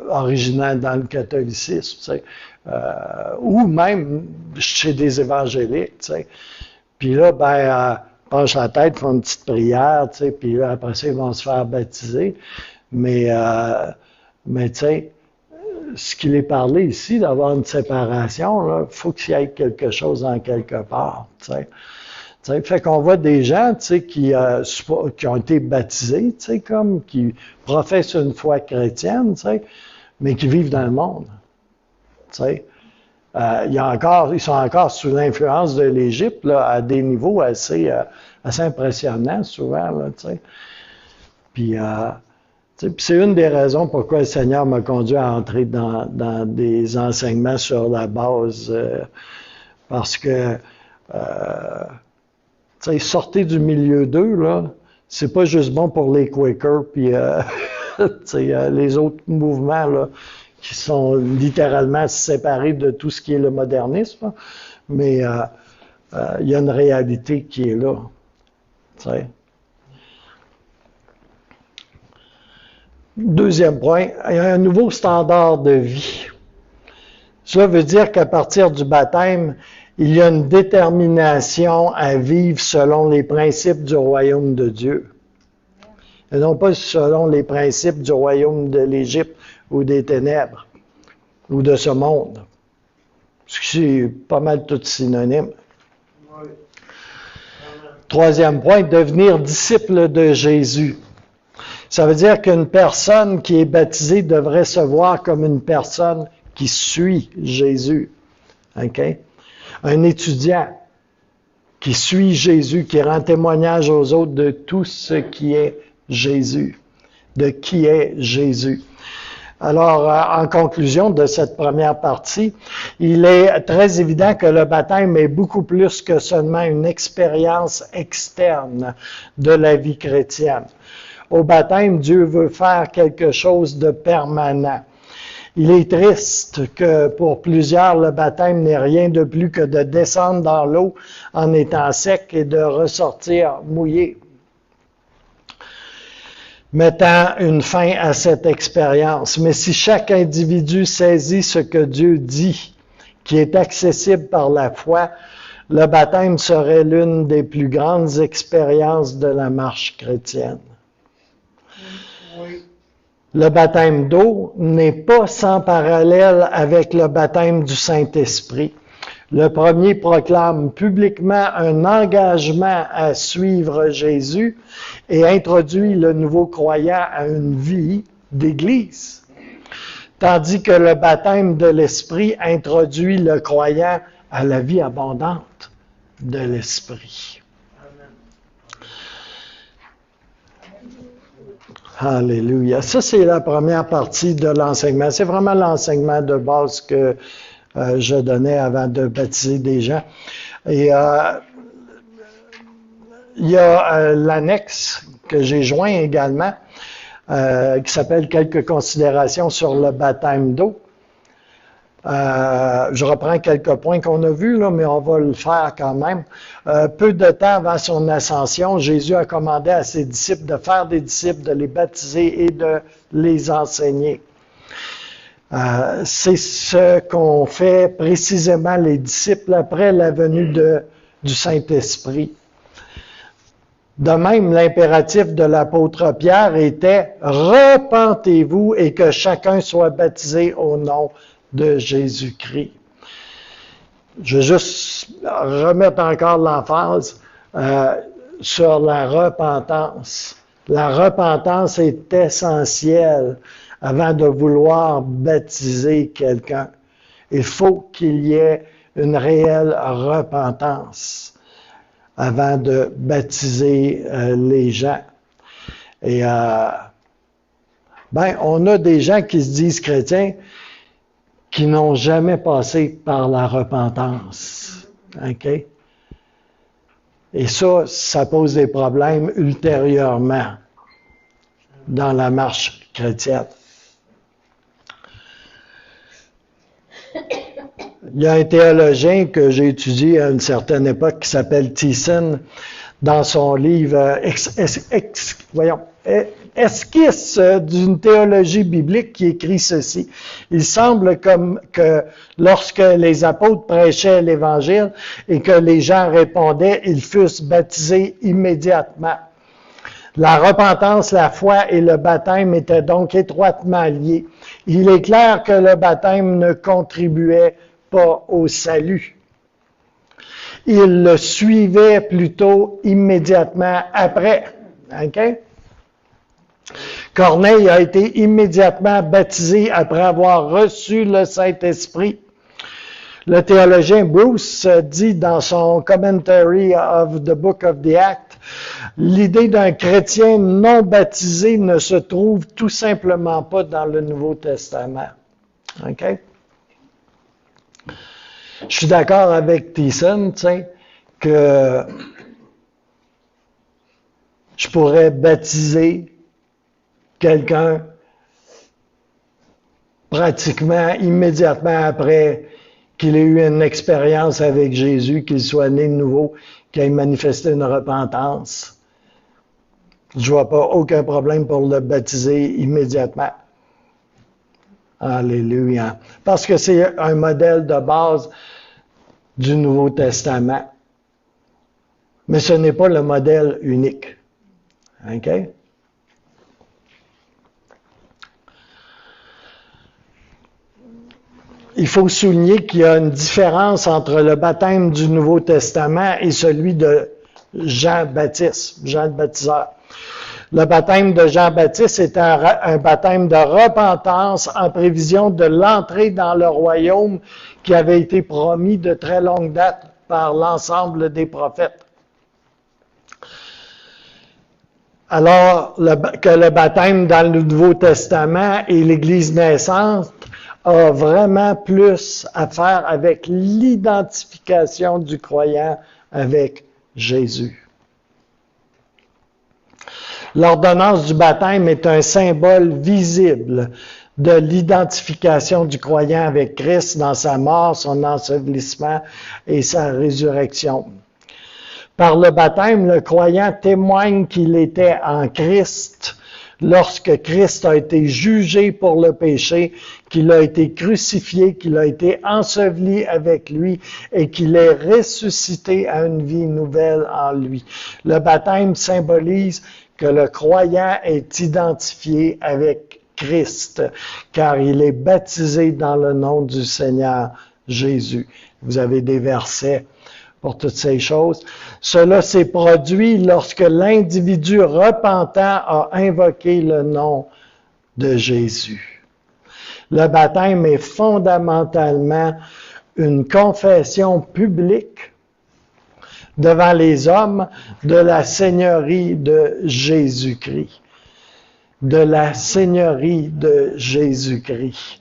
originales dans le catholicisme, tu sais, ou même chez des évangéliques, tu sais. Puis là, ben, penchent la tête, font une petite prière, tu sais, puis là, après ça, ils vont se faire baptiser. Mais tu sais, ce qu'il est parlé ici, d'avoir une séparation, là, faut qu'il y ait quelque chose en quelque part, tu sais. T'sais, fait qu'on voit des gens, tu sais, qui ont été baptisés, tu sais, comme, qui professent une foi chrétienne, tu sais, mais qui vivent dans le monde, tu sais. Ils sont encore sous l'influence de l'Égypte, là, à des niveaux assez impressionnants, souvent, là, tu sais. Puis, c'est une des raisons pourquoi le Seigneur m'a conduit à entrer dans des enseignements sur la base, parce que, sortez du milieu d'eux, là, c'est pas juste bon pour les Quakers puis les autres mouvements là, qui sont littéralement séparés de tout ce qui est le modernisme. Là. Mais il y a une réalité qui est là. Tu sais. Deuxième point, il y a un nouveau standard de vie. Cela veut dire qu'à partir du baptême, il y a une détermination à vivre selon les principes du royaume de Dieu. Et non pas selon les principes du royaume de l'Égypte ou des ténèbres ou de ce monde. C'est pas mal tout synonyme. Troisième point, devenir disciple de Jésus. Ça veut dire qu'une personne qui est baptisée devrait se voir comme une personne qui suit Jésus. Okay? Un étudiant qui suit Jésus, qui rend témoignage aux autres de tout ce qui est Jésus, de qui est Jésus. Alors, en conclusion de cette première partie, il est très évident que le baptême est beaucoup plus que seulement une expérience externe de la vie chrétienne. Au baptême, Dieu veut faire quelque chose de permanent. Il est triste que pour plusieurs, le baptême n'est rien de plus que de descendre dans l'eau en étant sec et de ressortir mouillé. Mettant une fin à cette expérience. Mais si chaque individu saisit ce que Dieu dit, qui est accessible par la foi, le baptême serait l'une des plus grandes expériences de la marche chrétienne. Oui. Le baptême d'eau n'est pas sans parallèle avec le baptême du Saint-Esprit. Le premier proclame publiquement un engagement à suivre Jésus et introduit le nouveau croyant à une vie d'Église. Tandis que le baptême de l'Esprit introduit le croyant à la vie abondante de l'Esprit. Alléluia. Ça, c'est la première partie de l'enseignement. C'est vraiment l'enseignement de base que je donnais avant de baptiser des gens. Et il y a l'annexe que j'ai joint également, qui s'appelle « Quelques considérations sur le baptême d'eau ». Je reprends quelques points qu'on a vus, là, mais on va le faire quand même. Peu de temps avant son ascension, Jésus a commandé à ses disciples de faire des disciples, de les baptiser et de les enseigner. C'est ce qu'ont fait précisément les disciples après la venue du Saint-Esprit. De même, l'impératif de l'apôtre Pierre était « Repentez-vous et que chacun soit baptisé au nom de Jésus-Christ. » Je vais juste remettre encore l'emphase sur la repentance. La repentance est essentielle avant de vouloir baptiser quelqu'un. Il faut qu'il y ait une réelle repentance avant de baptiser les gens. Et on a des gens qui se disent chrétiens qui n'ont jamais passé par la repentance. OK? Et ça pose des problèmes ultérieurement dans la marche chrétienne. Il y a un théologien que j'ai étudié à une certaine époque qui s'appelle Thiessen, dans son livre Esquisse d'une théologie biblique, qui écrit ceci. Il semble comme que lorsque les apôtres prêchaient l'Évangile et que les gens répondaient, ils fussent baptisés immédiatement. La repentance, la foi et le baptême étaient donc étroitement liés. Il est clair que le baptême ne contribuait pas au salut. Il le suivait plutôt immédiatement après. Okay? Corneille a été immédiatement baptisé après avoir reçu le Saint-Esprit. Le théologien Bruce dit dans son Commentary of the Book of the Acts, l'idée d'un chrétien non baptisé ne se trouve tout simplement pas dans le Nouveau Testament. OK? Je suis d'accord avec Thiessen, tu sais, que je pourrais baptiser quelqu'un pratiquement immédiatement après qu'il ait eu une expérience avec Jésus, qu'il soit né de nouveau, qu'il ait manifesté une repentance. Je vois pas aucun problème pour le baptiser immédiatement. Alléluia. Parce que c'est un modèle de base du Nouveau Testament. Mais ce n'est pas le modèle unique. OK? Il faut souligner qu'il y a une différence entre le baptême du Nouveau Testament et celui de Jean-Baptiste, Jean le Baptiseur. Le baptême de Jean-Baptiste est un baptême de repentance en prévision de l'entrée dans le royaume qui avait été promis de très longue date par l'ensemble des prophètes. Alors que le baptême dans le Nouveau Testament et l'Église naissante a vraiment plus à faire avec l'identification du croyant avec Jésus. L'ordonnance du baptême est un symbole visible de l'identification du croyant avec Christ dans sa mort, son ensevelissement et sa résurrection. Par le baptême, le croyant témoigne qu'il était en Christ lorsque Christ a été jugé pour le péché, qu'il a été crucifié, qu'il a été enseveli avec lui et qu'il est ressuscité à une vie nouvelle en lui. Le baptême symbolise que le croyant est identifié avec Christ, car il est baptisé dans le nom du Seigneur Jésus. Vous avez des versets pour toutes ces choses. Cela s'est produit lorsque l'individu repentant a invoqué le nom de Jésus. Le baptême est fondamentalement une confession publique devant les hommes de la seigneurie de Jésus-Christ. De la seigneurie de Jésus-Christ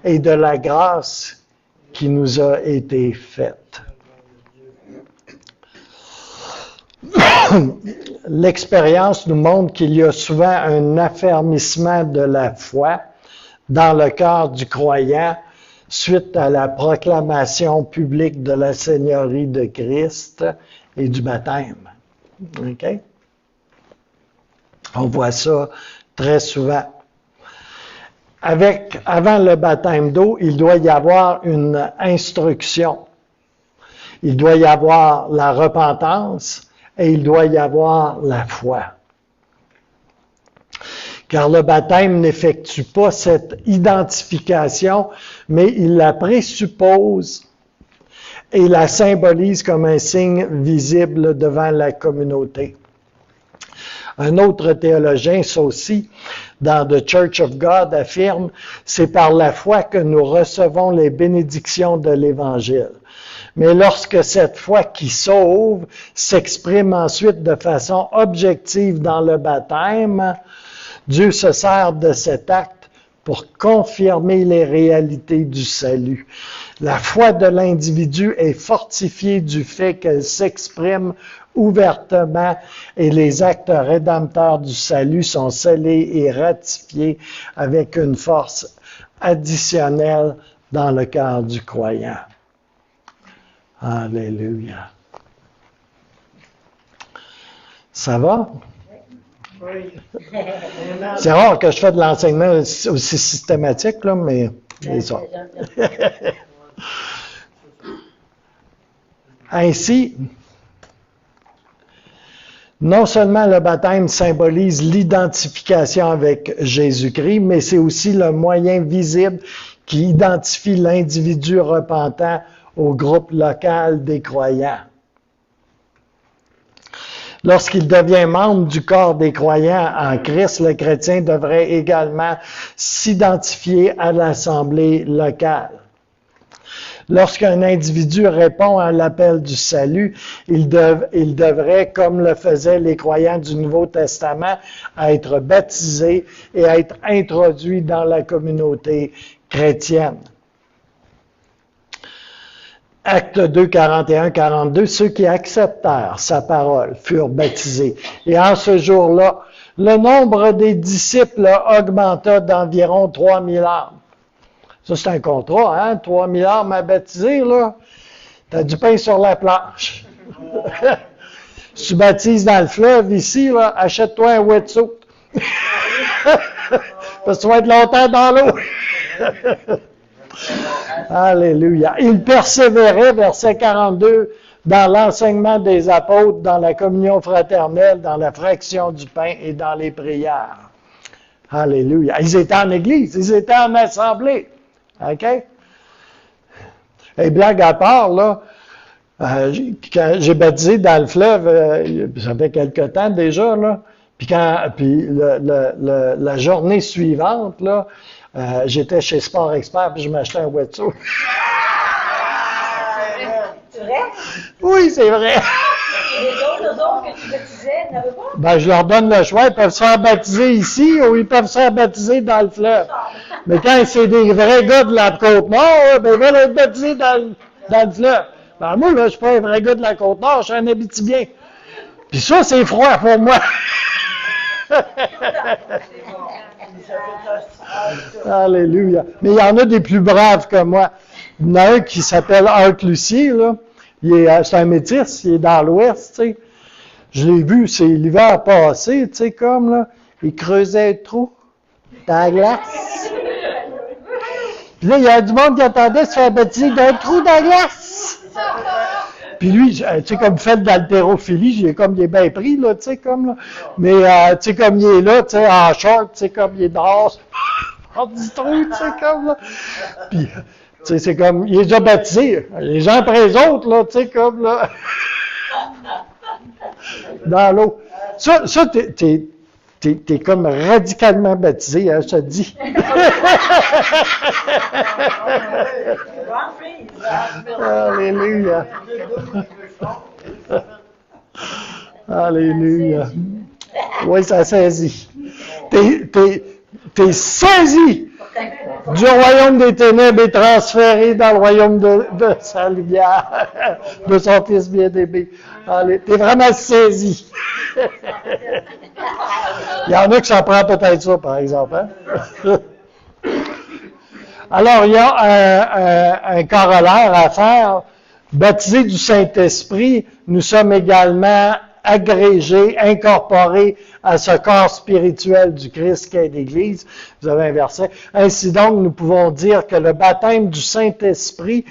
et de la grâce qui nous a été faite. L'expérience nous montre qu'il y a souvent un affermissement de la foi dans le cœur du croyant suite à la proclamation publique de la Seigneurie de Christ et du baptême. OK? On voit ça très souvent. Avant le baptême d'eau, il doit y avoir une instruction. Il doit y avoir la repentance et il doit y avoir la foi. Car le baptême n'effectue pas cette identification, mais il la présuppose et la symbolise comme un signe visible devant la communauté. Un autre théologien, Saucy, dans The Church of God, affirme « C'est par la foi que nous recevons les bénédictions de l'Évangile. Mais lorsque cette foi qui sauve s'exprime ensuite de façon objective dans le baptême, Dieu se sert de cet acte pour confirmer les réalités du salut. La foi de l'individu est fortifiée du fait qu'elle s'exprime ouvertement et les actes rédempteurs du salut sont scellés et ratifiés avec une force additionnelle dans le cœur du croyant. Alléluia. Ça va? Oui. C'est rare que je fais de l'enseignement aussi systématique, là, mais c'est ça. Ainsi, non seulement le baptême symbolise l'identification avec Jésus-Christ, mais c'est aussi le moyen visible qui identifie l'individu repentant au groupe local des croyants. Lorsqu'il devient membre du corps des croyants en Christ, le chrétien devrait également s'identifier à l'assemblée locale. Lorsqu'un individu répond à l'appel du salut, il devrait, comme le faisaient les croyants du Nouveau Testament, être baptisé et être introduit dans la communauté chrétienne. Actes 2, 41, 42, ceux qui acceptèrent sa parole furent baptisés. Et en ce jour-là, le nombre des disciples augmenta d'environ 3000 âmes. Ça, c'est un contrat, hein? 3 000 âmes à baptiser, là. T'as du pain sur la planche. Si tu baptises dans le fleuve, ici, là, achète-toi un wetsuit. Parce que tu vas être longtemps dans l'eau. Alléluia. Il persévérait, verset 42, dans l'enseignement des apôtres, dans la communion fraternelle, dans la fraction du pain et dans les prières. Alléluia. Ils étaient en église, ils étaient en assemblée. OK? Et blague à part, là, quand j'ai baptisé dans le fleuve, ça fait quelque temps déjà, là, puis la journée suivante, là, j'étais chez Sport Expert, puis je m'achetais un wetsuit. C'est vrai? Oui, c'est vrai. Et les autres que tu baptisais, n'avaient pas? Ben, je leur donne le choix. Ils peuvent se faire baptiser ici ou ils peuvent se faire baptiser dans le fleuve. Mais quand c'est des vrais gars de la Côte-Nord, ben, ils veulent être baptisés dans le fleuve. Ben, moi, là, je suis pas un vrai gars de la Côte-Nord, je suis un Abitibien. Puis ça, c'est froid pour moi. Alléluia. Mais il y en a des plus braves que moi. Il y en a un qui s'appelle Art Lucier, là. C'est un métis, il est dans l'Ouest, tu sais. Je l'ai vu, c'est l'hiver passé, tu sais, comme, là. Il creusait un trou dans la glace. Puis là, il y a du monde qui attendait se faire baptiser d'un trou dans la glace. Puis lui, tu sais, comme fait d'haltérophilie, il est bien pris, là, tu sais, comme, là. Mais, tu sais, comme il est là, tu sais, en short, tu sais, comme il est dehors, hors du trou, tu sais, comme, là. Puis, tu sais, c'est comme, il est déjà baptisé. Les uns après les autres, là, tu sais, comme, là. Dans l'eau. Ça, t'es comme radicalement baptisé, hein, je te dis. Alléluia. Alléluia. Oui, ça saisit. T'es saisi du royaume des ténèbres et transféré dans le royaume de sa lumière, de son Fils bien-aimé. T'es vraiment saisi. Il y en a qui s'en prend peut-être ça, par exemple. Hein? Alors, il y a un corollaire à faire. Baptisés du Saint-Esprit, nous sommes également agrégés, incorporés à ce corps spirituel du Christ qu'est l'Église. Vous avez un verset. Ainsi donc, nous pouvons dire que le baptême du Saint-Esprit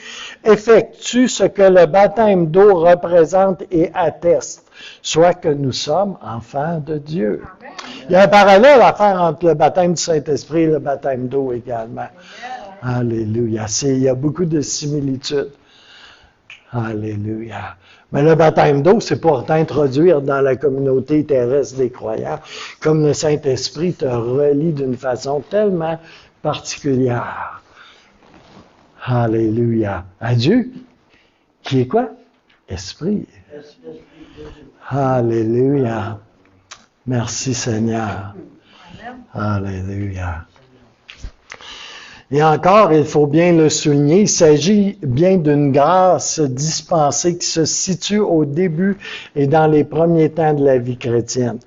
effectue ce que le baptême d'eau représente et atteste, soit que nous sommes enfants de Dieu. Il y a un parallèle à faire entre le baptême du Saint-Esprit et le baptême d'eau également. Alléluia. Il y a beaucoup de similitudes. Alléluia. Mais le baptême d'eau, c'est pour t'introduire dans la communauté terrestre des croyants, comme le Saint-Esprit te relie d'une façon tellement particulière. Alléluia. À Dieu, qui est quoi? Esprit. Alléluia. Merci Seigneur. Alléluia. Et encore, il faut bien le souligner, il s'agit bien d'une grâce dispensée qui se situe au début et dans les premiers temps de la vie chrétienne.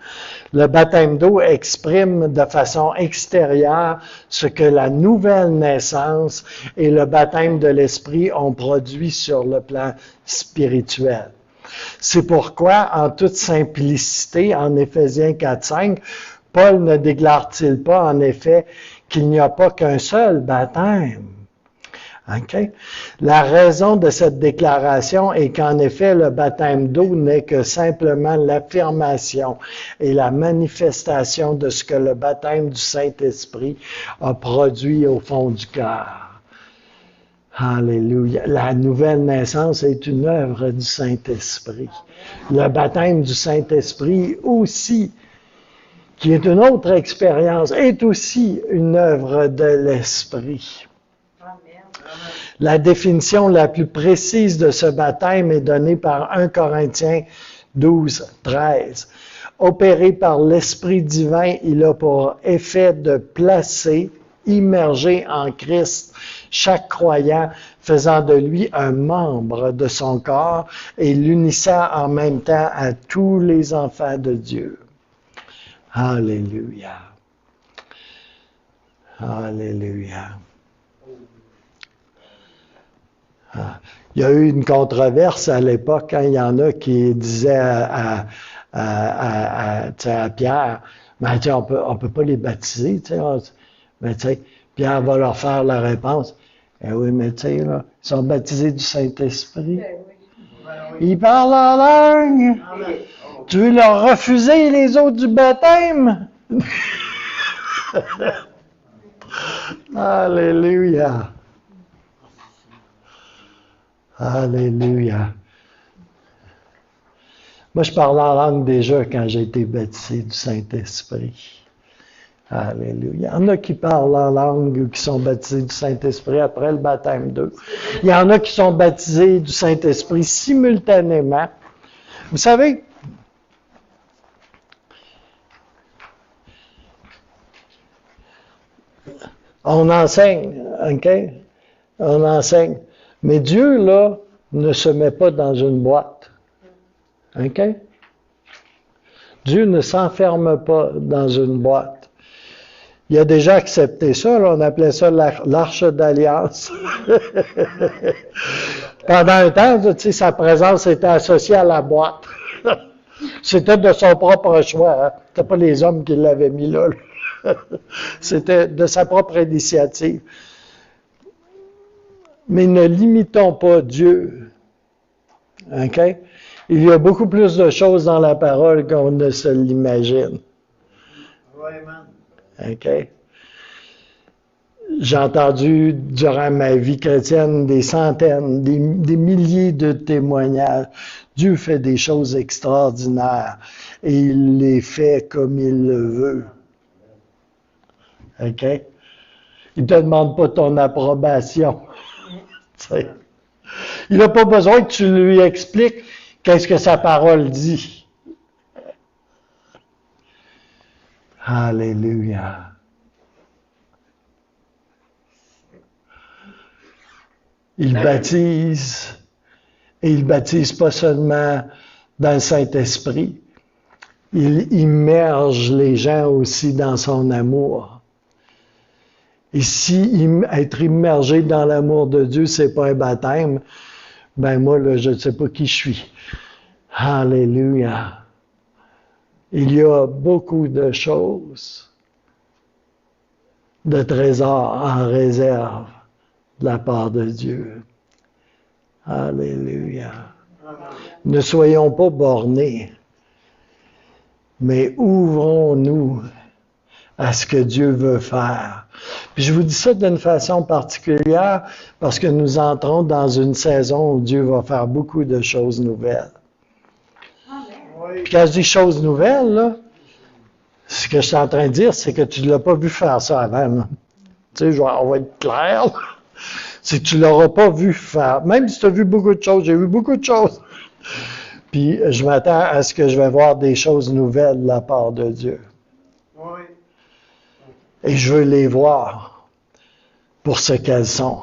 Le baptême d'eau exprime de façon extérieure ce que la nouvelle naissance et le baptême de l'Esprit ont produit sur le plan spirituel. C'est pourquoi, en toute simplicité, en Éphésiens 4:5, Paul ne déclare-t-il pas en effet qu'il n'y a pas qu'un seul baptême? Okay? La raison de cette déclaration est qu'en effet, le baptême d'eau n'est que simplement l'affirmation et la manifestation de ce que le baptême du Saint-Esprit a produit au fond du cœur. Alléluia. La nouvelle naissance est une œuvre du Saint-Esprit. Le baptême du Saint-Esprit aussi, qui est une autre expérience, est aussi une œuvre de l'Esprit. La définition la plus précise de ce baptême est donnée par 1 Corinthiens 12:13. Opéré par l'Esprit divin, il a pour effet de placer, immerger en Christ, chaque croyant, faisant de lui un membre de son corps et l'unissant en même temps à tous les enfants de Dieu. Alléluia. Alléluia. Ah. Il y a eu une controverse à l'époque, hein, il y en a qui disaient à Pierre, ben, on peut pas les baptiser, mais Pierre va leur faire la réponse. Eh oui, mais tu sais, là, ils sont baptisés du Saint-Esprit. Ils parlent en langue. Tu veux leur refuser les autres du baptême? Alléluia. Alléluia. Moi, je parlais en langue déjà quand j'ai été baptisé du Saint-Esprit. Alléluia. Il y en a qui parlent en langue ou qui sont baptisés du Saint-Esprit après le baptême d'eux. Il y en a qui sont baptisés du Saint-Esprit simultanément. Vous savez, on enseigne, OK? On enseigne. Mais Dieu, là, ne se met pas dans une boîte. OK? Dieu ne s'enferme pas dans une boîte. Il a déjà accepté ça, là, on appelait ça l'arche d'alliance. Pendant un temps, tu sais, sa présence était associée à la boîte. C'était de son propre choix. Hein? C'était pas les hommes qui l'avaient mis là. C'était de sa propre initiative. Mais ne limitons pas Dieu. OK? Il y a beaucoup plus de choses dans la parole qu'on ne se l'imagine. OK? J'ai entendu durant ma vie chrétienne des centaines, des milliers de témoignages. Dieu fait des choses extraordinaires et il les fait comme il le veut. OK? Il ne te demande pas ton approbation. Il n'a pas besoin que tu lui expliques qu'est-ce que sa parole dit. Alléluia. Il baptise, et il baptise pas seulement dans le Saint-Esprit, il immerge les gens aussi dans son amour. Et si être immergé dans l'amour de Dieu, c'est pas un baptême, ben moi, là, je ne sais pas qui je suis. Alléluia. Il y a beaucoup de choses, de trésors en réserve de la part de Dieu. Alléluia. Ne soyons pas bornés, mais ouvrons-nous à ce que Dieu veut faire. Puis je vous dis ça d'une façon particulière parce que nous entrons dans une saison où Dieu va faire beaucoup de choses nouvelles. Puis quand je dis choses nouvelles, là, ce que je suis en train de dire, c'est que tu ne l'as pas vu faire ça avant. Là. Tu sais, on va être clair. Là. C'est que tu ne l'auras pas vu faire. Même si tu as vu beaucoup de choses, j'ai vu beaucoup de choses. Puis je m'attends à ce que je vais voir des choses nouvelles de la part de Dieu. Oui. Et je veux les voir pour ce qu'elles sont.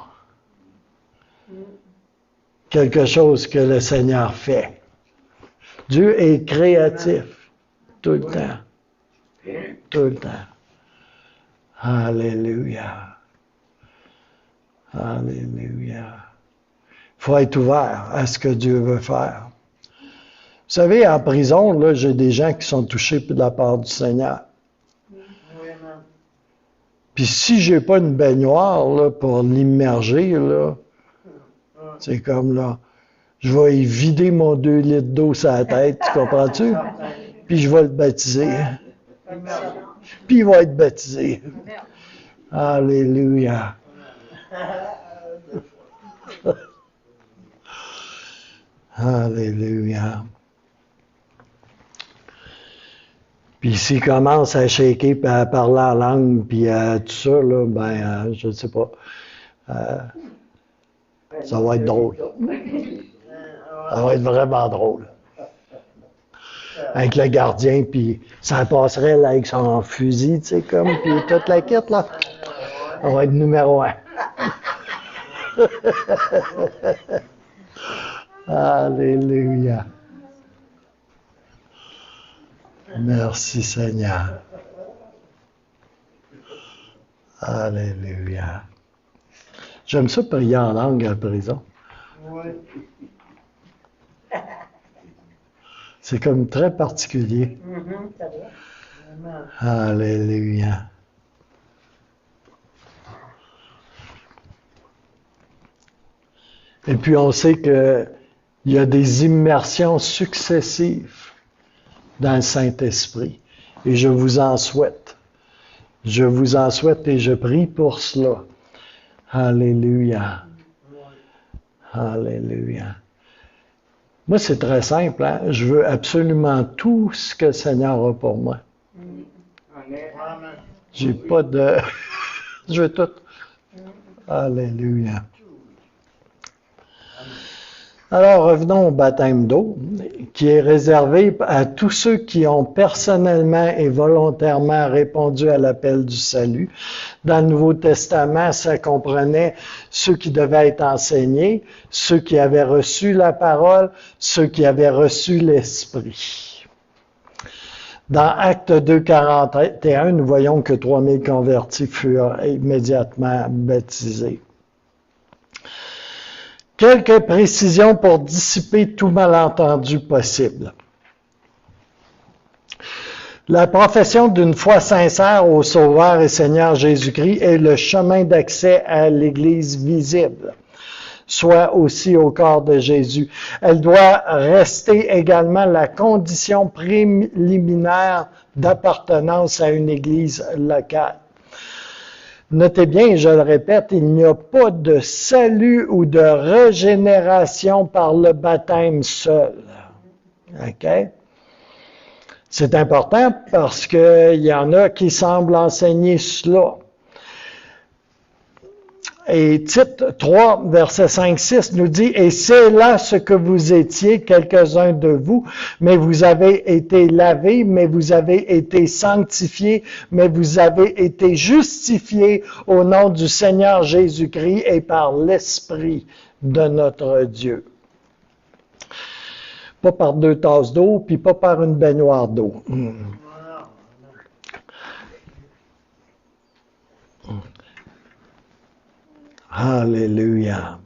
Quelque chose que le Seigneur fait. Dieu est créatif tout le temps. Tout le temps. Alléluia. Alléluia. Il faut être ouvert à ce que Dieu veut faire. Vous savez, en prison, là, j'ai des gens qui sont touchés de la part du Seigneur. Puis si j'ai pas une baignoire là, pour l'immerger, là, c'est comme là, je vais y vider mon 2 litres d'eau sur la tête, tu comprends-tu? Puis je vais le baptiser. Puis il va être baptisé. Alléluia. Alléluia. Puis s'il commence à shaker, puis à parler en langue, puis tout ça, là, ben, je ne sais pas. Ça va être drôle. Ça va être vraiment drôle. Avec le gardien, puis ça passerait là, avec son fusil, tu sais, comme, puis toute la quête, là. On va être numéro 1. Alléluia. Merci Seigneur. Alléluia. J'aime ça prier en langue à la prison. Oui. C'est comme très particulier. Ça va. Vraiment. Alléluia. Et puis on sait qu'il y a des immersions successives dans le Saint-Esprit. Et je vous en souhaite. Je vous en souhaite et je prie pour cela. Alléluia. Alléluia. Moi, c'est très simple. Hein? Je veux absolument tout ce que le Seigneur a pour moi. Amen. J'ai pas de... Je veux tout. Alléluia. Alors, revenons au baptême d'eau, qui est réservé à tous ceux qui ont personnellement et volontairement répondu à l'appel du salut. Dans le Nouveau Testament, ça comprenait ceux qui devaient être enseignés, ceux qui avaient reçu la parole, ceux qui avaient reçu l'Esprit. Dans Actes 2:41, nous voyons que 3000 convertis furent immédiatement baptisés. Quelques précisions pour dissiper tout malentendu possible. La profession d'une foi sincère au Sauveur et Seigneur Jésus-Christ est le chemin d'accès à l'Église visible, soit aussi au corps de Jésus. Elle doit rester également la condition préliminaire d'appartenance à une Église locale. Notez bien, je le répète, il n'y a pas de salut ou de régénération par le baptême seul. OK? C'est important parce qu'il y en a qui semblent enseigner cela. Et Tite 3, verset 5-6 nous dit « Et c'est là ce que vous étiez, quelques-uns de vous, mais vous avez été lavés, mais vous avez été sanctifiés, mais vous avez été justifiés au nom du Seigneur Jésus-Christ et par l'Esprit de notre Dieu. » Pas par 2 tasses d'eau, puis pas par une baignoire d'eau. Alléluia.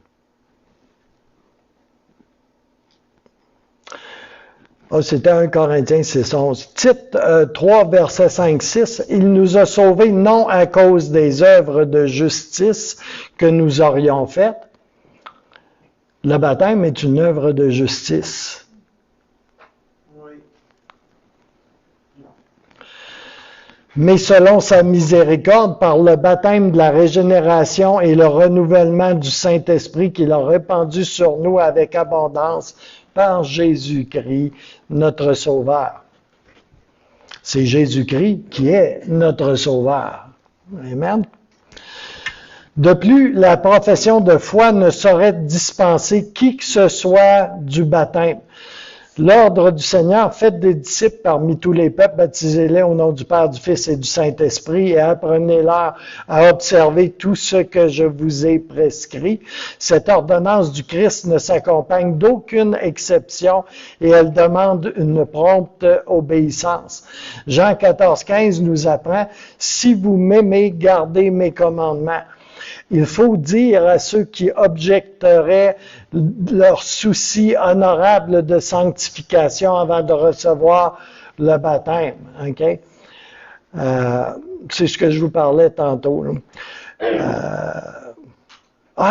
Oh, c'était 1 Corinthiens 6:11. Tite 3, verset 5-6. Il nous a sauvés non à cause des œuvres de justice que nous aurions faites. Le baptême est une œuvre de justice. Mais selon sa miséricorde, par le baptême de la régénération et le renouvellement du Saint-Esprit qu'il a répandu sur nous avec abondance par Jésus-Christ, notre Sauveur. C'est Jésus-Christ qui est notre Sauveur. Amen. De plus, la profession de foi ne saurait dispenser qui que ce soit du baptême. L'ordre du Seigneur, faites des disciples parmi tous les peuples, baptisez-les au nom du Père, du Fils et du Saint-Esprit et apprenez-leur à observer tout ce que je vous ai prescrit. Cette ordonnance du Christ ne s'accompagne d'aucune exception et elle demande une prompte obéissance. Jean 14,15 nous apprend « Si vous m'aimez, gardez mes commandements ». Il faut dire à ceux qui objecteraient leur souci honorable de sanctification avant de recevoir le baptême. Okay? C'est ce que je vous parlais tantôt. Il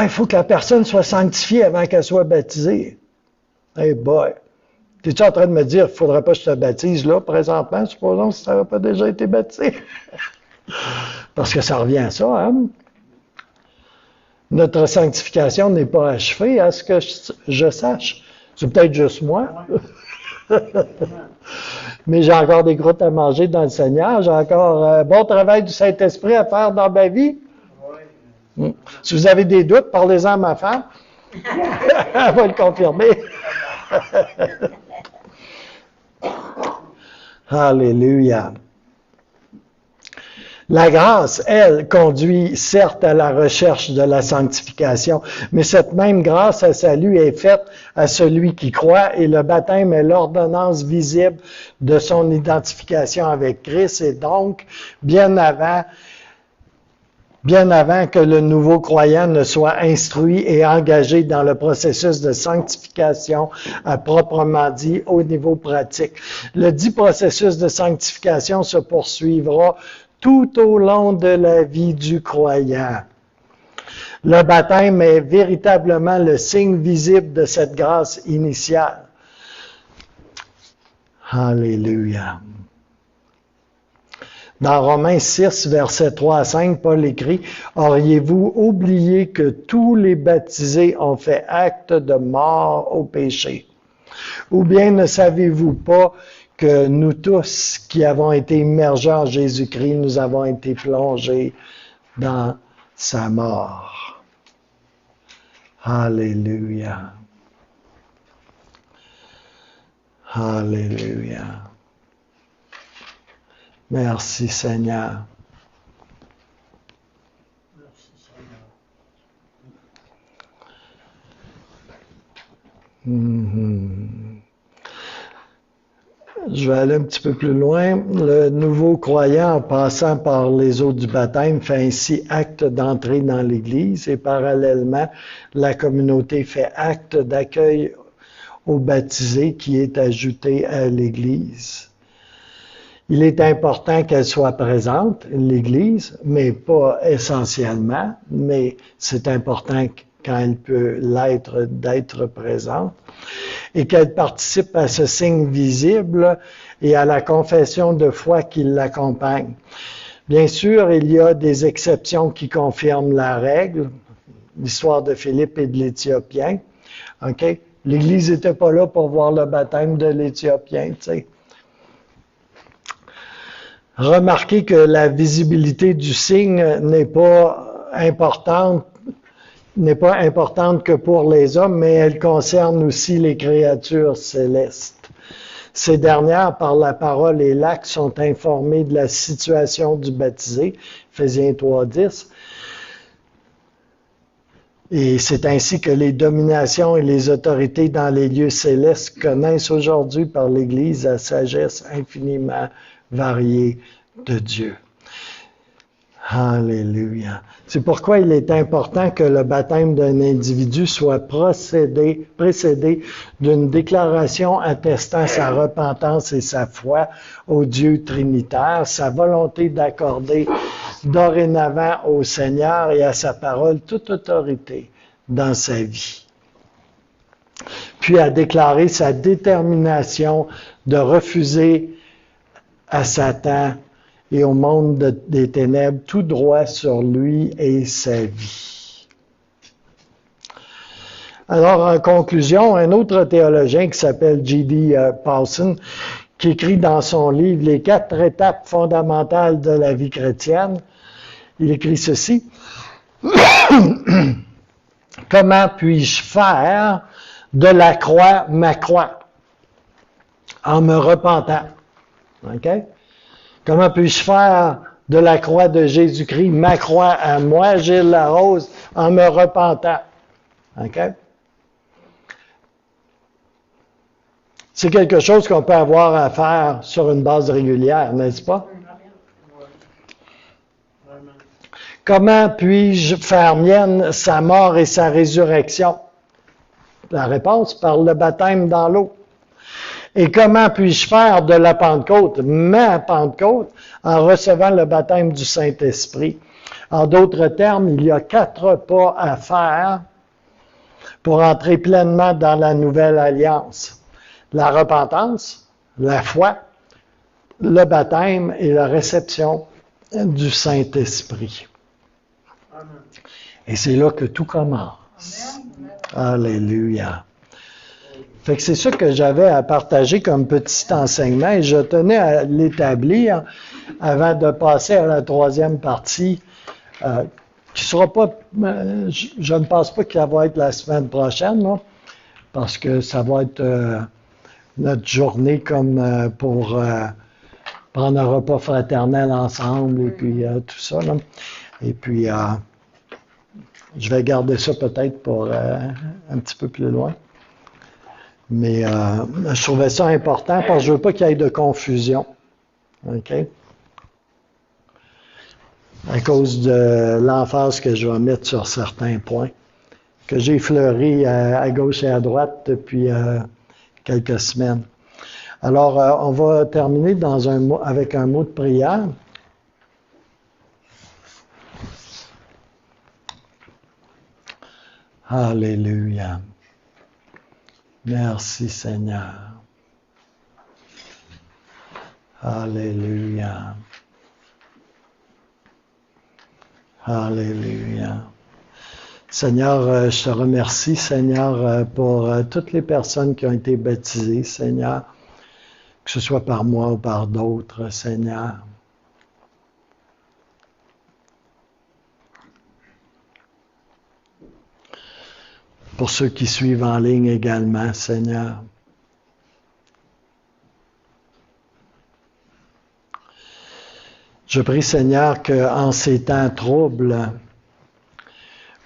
faut que la personne soit sanctifiée avant qu'elle soit baptisée. Hey boy! Es-tu en train de me dire qu'il ne faudrait pas que je te baptise là, présentement, supposons si ça n'avait pas déjà été baptisé? Parce que ça revient à ça, hein? Notre sanctification n'est pas achevée, à ce que je sache. C'est peut-être juste moi. Mais j'ai encore des croûtes à manger dans le Seigneur. J'ai encore un bon travail du Saint-Esprit à faire dans ma vie. Si vous avez des doutes, parlez-en à ma femme. Elle va le confirmer. Alléluia. La grâce, elle, conduit certes à la recherche de la sanctification, mais cette même grâce à salut est faite à celui qui croit et le baptême est l'ordonnance visible de son identification avec Christ et donc, bien avant bien avant que le nouveau croyant ne soit instruit et engagé dans le processus de sanctification à proprement dit au niveau pratique. Le dit processus de sanctification se poursuivra tout au long de la vie du croyant. Le baptême est véritablement le signe visible de cette grâce initiale. Alléluia. Dans Romains 6, versets 3 à 5, Paul écrit « Auriez-vous oublié que tous les baptisés ont fait acte de mort au péché? Ou bien ne savez-vous pas que nous tous qui avons été immergés en Jésus-Christ, nous avons été plongés dans sa mort. » Alléluia. Alléluia. Merci Seigneur. Merci Seigneur. Je vais aller un petit peu plus loin. Le nouveau croyant, en passant par les eaux du baptême, fait ainsi acte d'entrée dans l'Église et parallèlement, la communauté fait acte d'accueil au baptisé qui est ajouté à l'Église. Il est important qu'elle soit présente, l'Église, mais pas essentiellement, mais c'est important quand elle peut l'être, d'être présente, et qu'elle participe à ce signe visible et à la confession de foi qui l'accompagne. Bien sûr, il y a des exceptions qui confirment la règle, l'histoire de Philippe et de l'Éthiopien. OK? L'Église n'était pas là pour voir le baptême de l'Éthiopien, tu sais. Remarquez que la visibilité du signe n'est pas importante que pour les hommes, mais elle concerne aussi les créatures célestes. Ces dernières, par la parole et l'acte, sont informées de la situation du baptisé, Ephésiens 3:10. Et c'est ainsi que les dominations et les autorités dans les lieux célestes connaissent aujourd'hui par l'Église la sagesse infiniment variée de Dieu. Alléluia. C'est pourquoi il est important que le baptême d'un individu soit précédé d'une déclaration attestant sa repentance et sa foi au Dieu trinitaire, sa volonté d'accorder dorénavant au Seigneur et à sa parole toute autorité dans sa vie. Puis à déclarer sa détermination de refuser à Satan et au monde des ténèbres tout droit sur lui et sa vie. Alors, en conclusion, un autre théologien qui s'appelle J.D. Paulson, qui écrit dans son livre « Les 4 étapes fondamentales de la vie chrétienne », il écrit ceci. « Comment puis-je faire de la croix ma croix? En me repentant. » OK? Comment puis-je faire de la croix de Jésus-Christ ma croix à moi, Gilles Larose, en me repentant? OK? C'est quelque chose qu'on peut avoir à faire sur une base régulière, n'est-ce pas? Comment puis-je faire mienne sa mort et sa résurrection? La réponse, par le baptême dans l'eau. Et comment puis-je faire de la Pentecôte, ma Pentecôte, en recevant le baptême du Saint-Esprit? En d'autres termes, il y a 4 pas à faire pour entrer pleinement dans la nouvelle alliance. La repentance, la foi, le baptême et la réception du Saint-Esprit. Et c'est là que tout commence. Alléluia. Fait que c'est ça que j'avais à partager comme petit enseignement et je tenais à l'établir avant de passer à la 3e partie qui sera pas, je ne pense pas qu'elle va être la semaine prochaine, là, parce que ça va être notre journée comme pour prendre un repas fraternel ensemble et puis tout ça. Là. Et puis, je vais garder ça peut-être pour un petit peu plus loin. Mais je trouvais ça important parce que je ne veux pas qu'il y ait de confusion. OK? à cause de l'emphase que je vais mettre sur certains points, que j'ai fleuri à gauche et à droite depuis quelques semaines. Alors, on va terminer avec un mot de prière. Alléluia. Merci Seigneur. Alléluia. Alléluia. Seigneur, je te remercie, Seigneur, pour toutes les personnes qui ont été baptisées, Seigneur, que ce soit par moi ou par d'autres, Seigneur. Pour ceux qui suivent en ligne également, Seigneur. Je prie, Seigneur, qu'en ces temps troubles,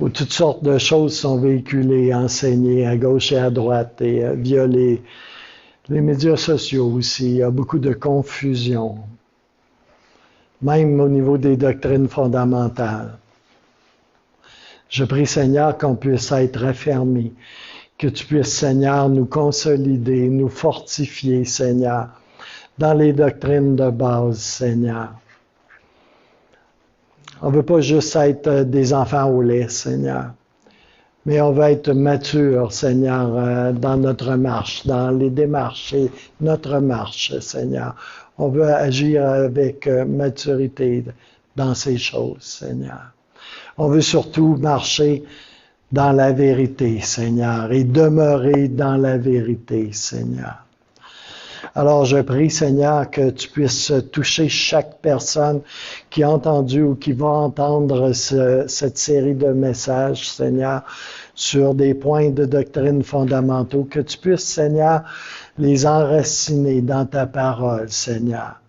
où toutes sortes de choses sont véhiculées, enseignées à gauche et à droite, et via les médias sociaux aussi, il y a beaucoup de confusion, même au niveau des doctrines fondamentales. Je prie, Seigneur, qu'on puisse être affermis, que tu puisses, Seigneur, nous consolider, nous fortifier, Seigneur, dans les doctrines de base, Seigneur. On ne veut pas juste être des enfants au lait, Seigneur, mais on veut être mature, Seigneur, dans notre marche, dans les démarches et notre marche, Seigneur. On veut agir avec maturité dans ces choses, Seigneur. On veut surtout marcher dans la vérité, Seigneur, et demeurer dans la vérité, Seigneur. Alors, je prie, Seigneur, que tu puisses toucher chaque personne qui a entendu ou qui va entendre cette série de messages, Seigneur, sur des points de doctrine fondamentaux, que tu puisses, Seigneur, les enraciner dans ta parole, Seigneur.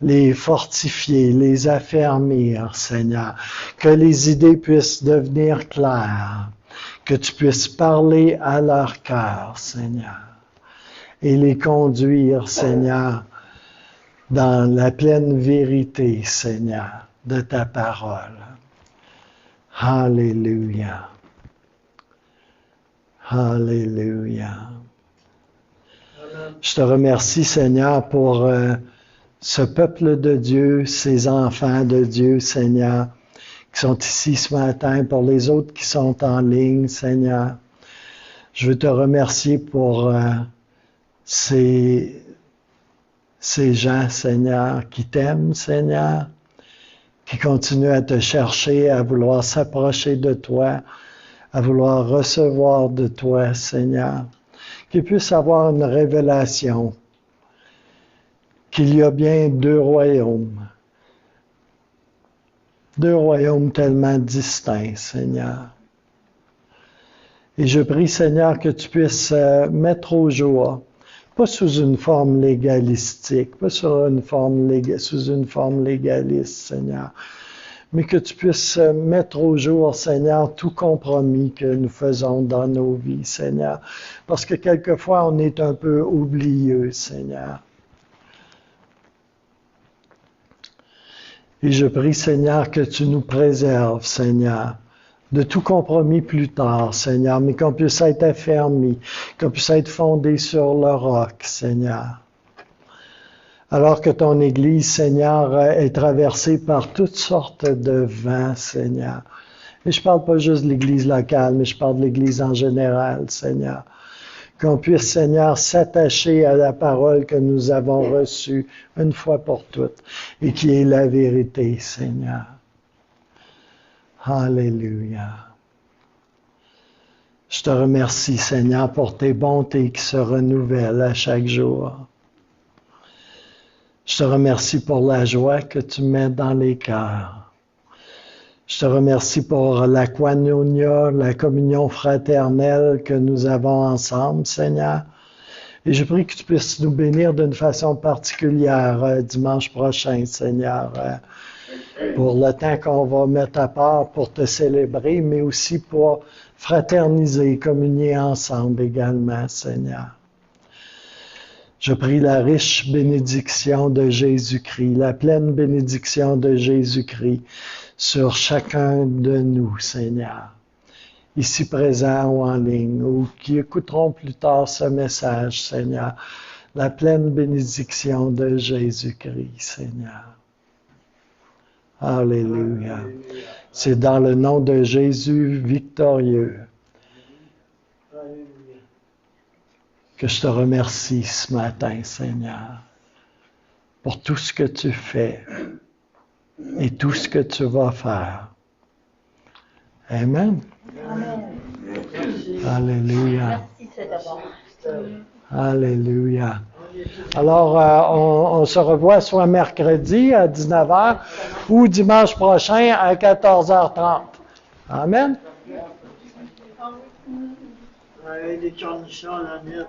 Les fortifier, les affermir, Seigneur, que les idées puissent devenir claires, que tu puisses parler à leur cœur, Seigneur, et les conduire, Seigneur, dans la pleine vérité, Seigneur, de ta parole. Alléluia. Alléluia. Je te remercie, Seigneur, pour ce peuple de Dieu, ces enfants de Dieu, Seigneur, qui sont ici ce matin, pour les autres qui sont en ligne, Seigneur. Je veux te remercier pour ces gens, Seigneur, qui t'aiment, Seigneur, qui continuent à te chercher, à vouloir s'approcher de toi, à vouloir recevoir de toi, Seigneur, qu'ils puissent avoir une révélation qu'il y a bien deux royaumes tellement distincts, Seigneur. Et je prie, Seigneur, que tu puisses mettre au jour, pas sous une forme légalistique, pas sous une forme légaliste, Seigneur, mais que tu puisses mettre au jour, Seigneur, tout compromis que nous faisons dans nos vies, Seigneur, parce que quelquefois on est un peu oublieux, Seigneur. Et je prie, Seigneur, que tu nous préserves, Seigneur, de tout compromis plus tard, Seigneur, mais qu'on puisse être affermis, qu'on puisse être fondé sur le roc, Seigneur. Alors que ton Église, Seigneur, est traversée par toutes sortes de vents, Seigneur. Et je parle pas juste de l'Église locale, mais je parle de l'Église en général, Seigneur. Qu'on puisse, Seigneur, s'attacher à la parole que nous avons reçue une fois pour toutes et qui est la vérité, Seigneur. Alléluia. Je te remercie, Seigneur, pour tes bontés qui se renouvellent à chaque jour. Je te remercie pour la joie que tu mets dans les cœurs. Je te remercie pour la koinonia, la communion fraternelle que nous avons ensemble, Seigneur. Et je prie que tu puisses nous bénir d'une façon particulière dimanche prochain, Seigneur, pour le temps qu'on va mettre à part pour te célébrer, mais aussi pour fraterniser, communier ensemble également, Seigneur. Je prie la riche bénédiction de Jésus-Christ, la pleine bénédiction de Jésus-Christ sur chacun de nous, Seigneur, ici présents ou en ligne, ou qui écouteront plus tard ce message, Seigneur. La pleine bénédiction de Jésus-Christ, Seigneur. Alléluia. C'est dans le nom de Jésus victorieux que je te remercie ce matin, Seigneur, pour tout ce que tu fais et tout ce que tu vas faire. Amen. Amen. Alléluia. Merci, c'est d'abord. Alléluia. Alors, on se revoit soit mercredi à 19h ou dimanche prochain à 14h30. Amen. Avec des cornichons à la miette.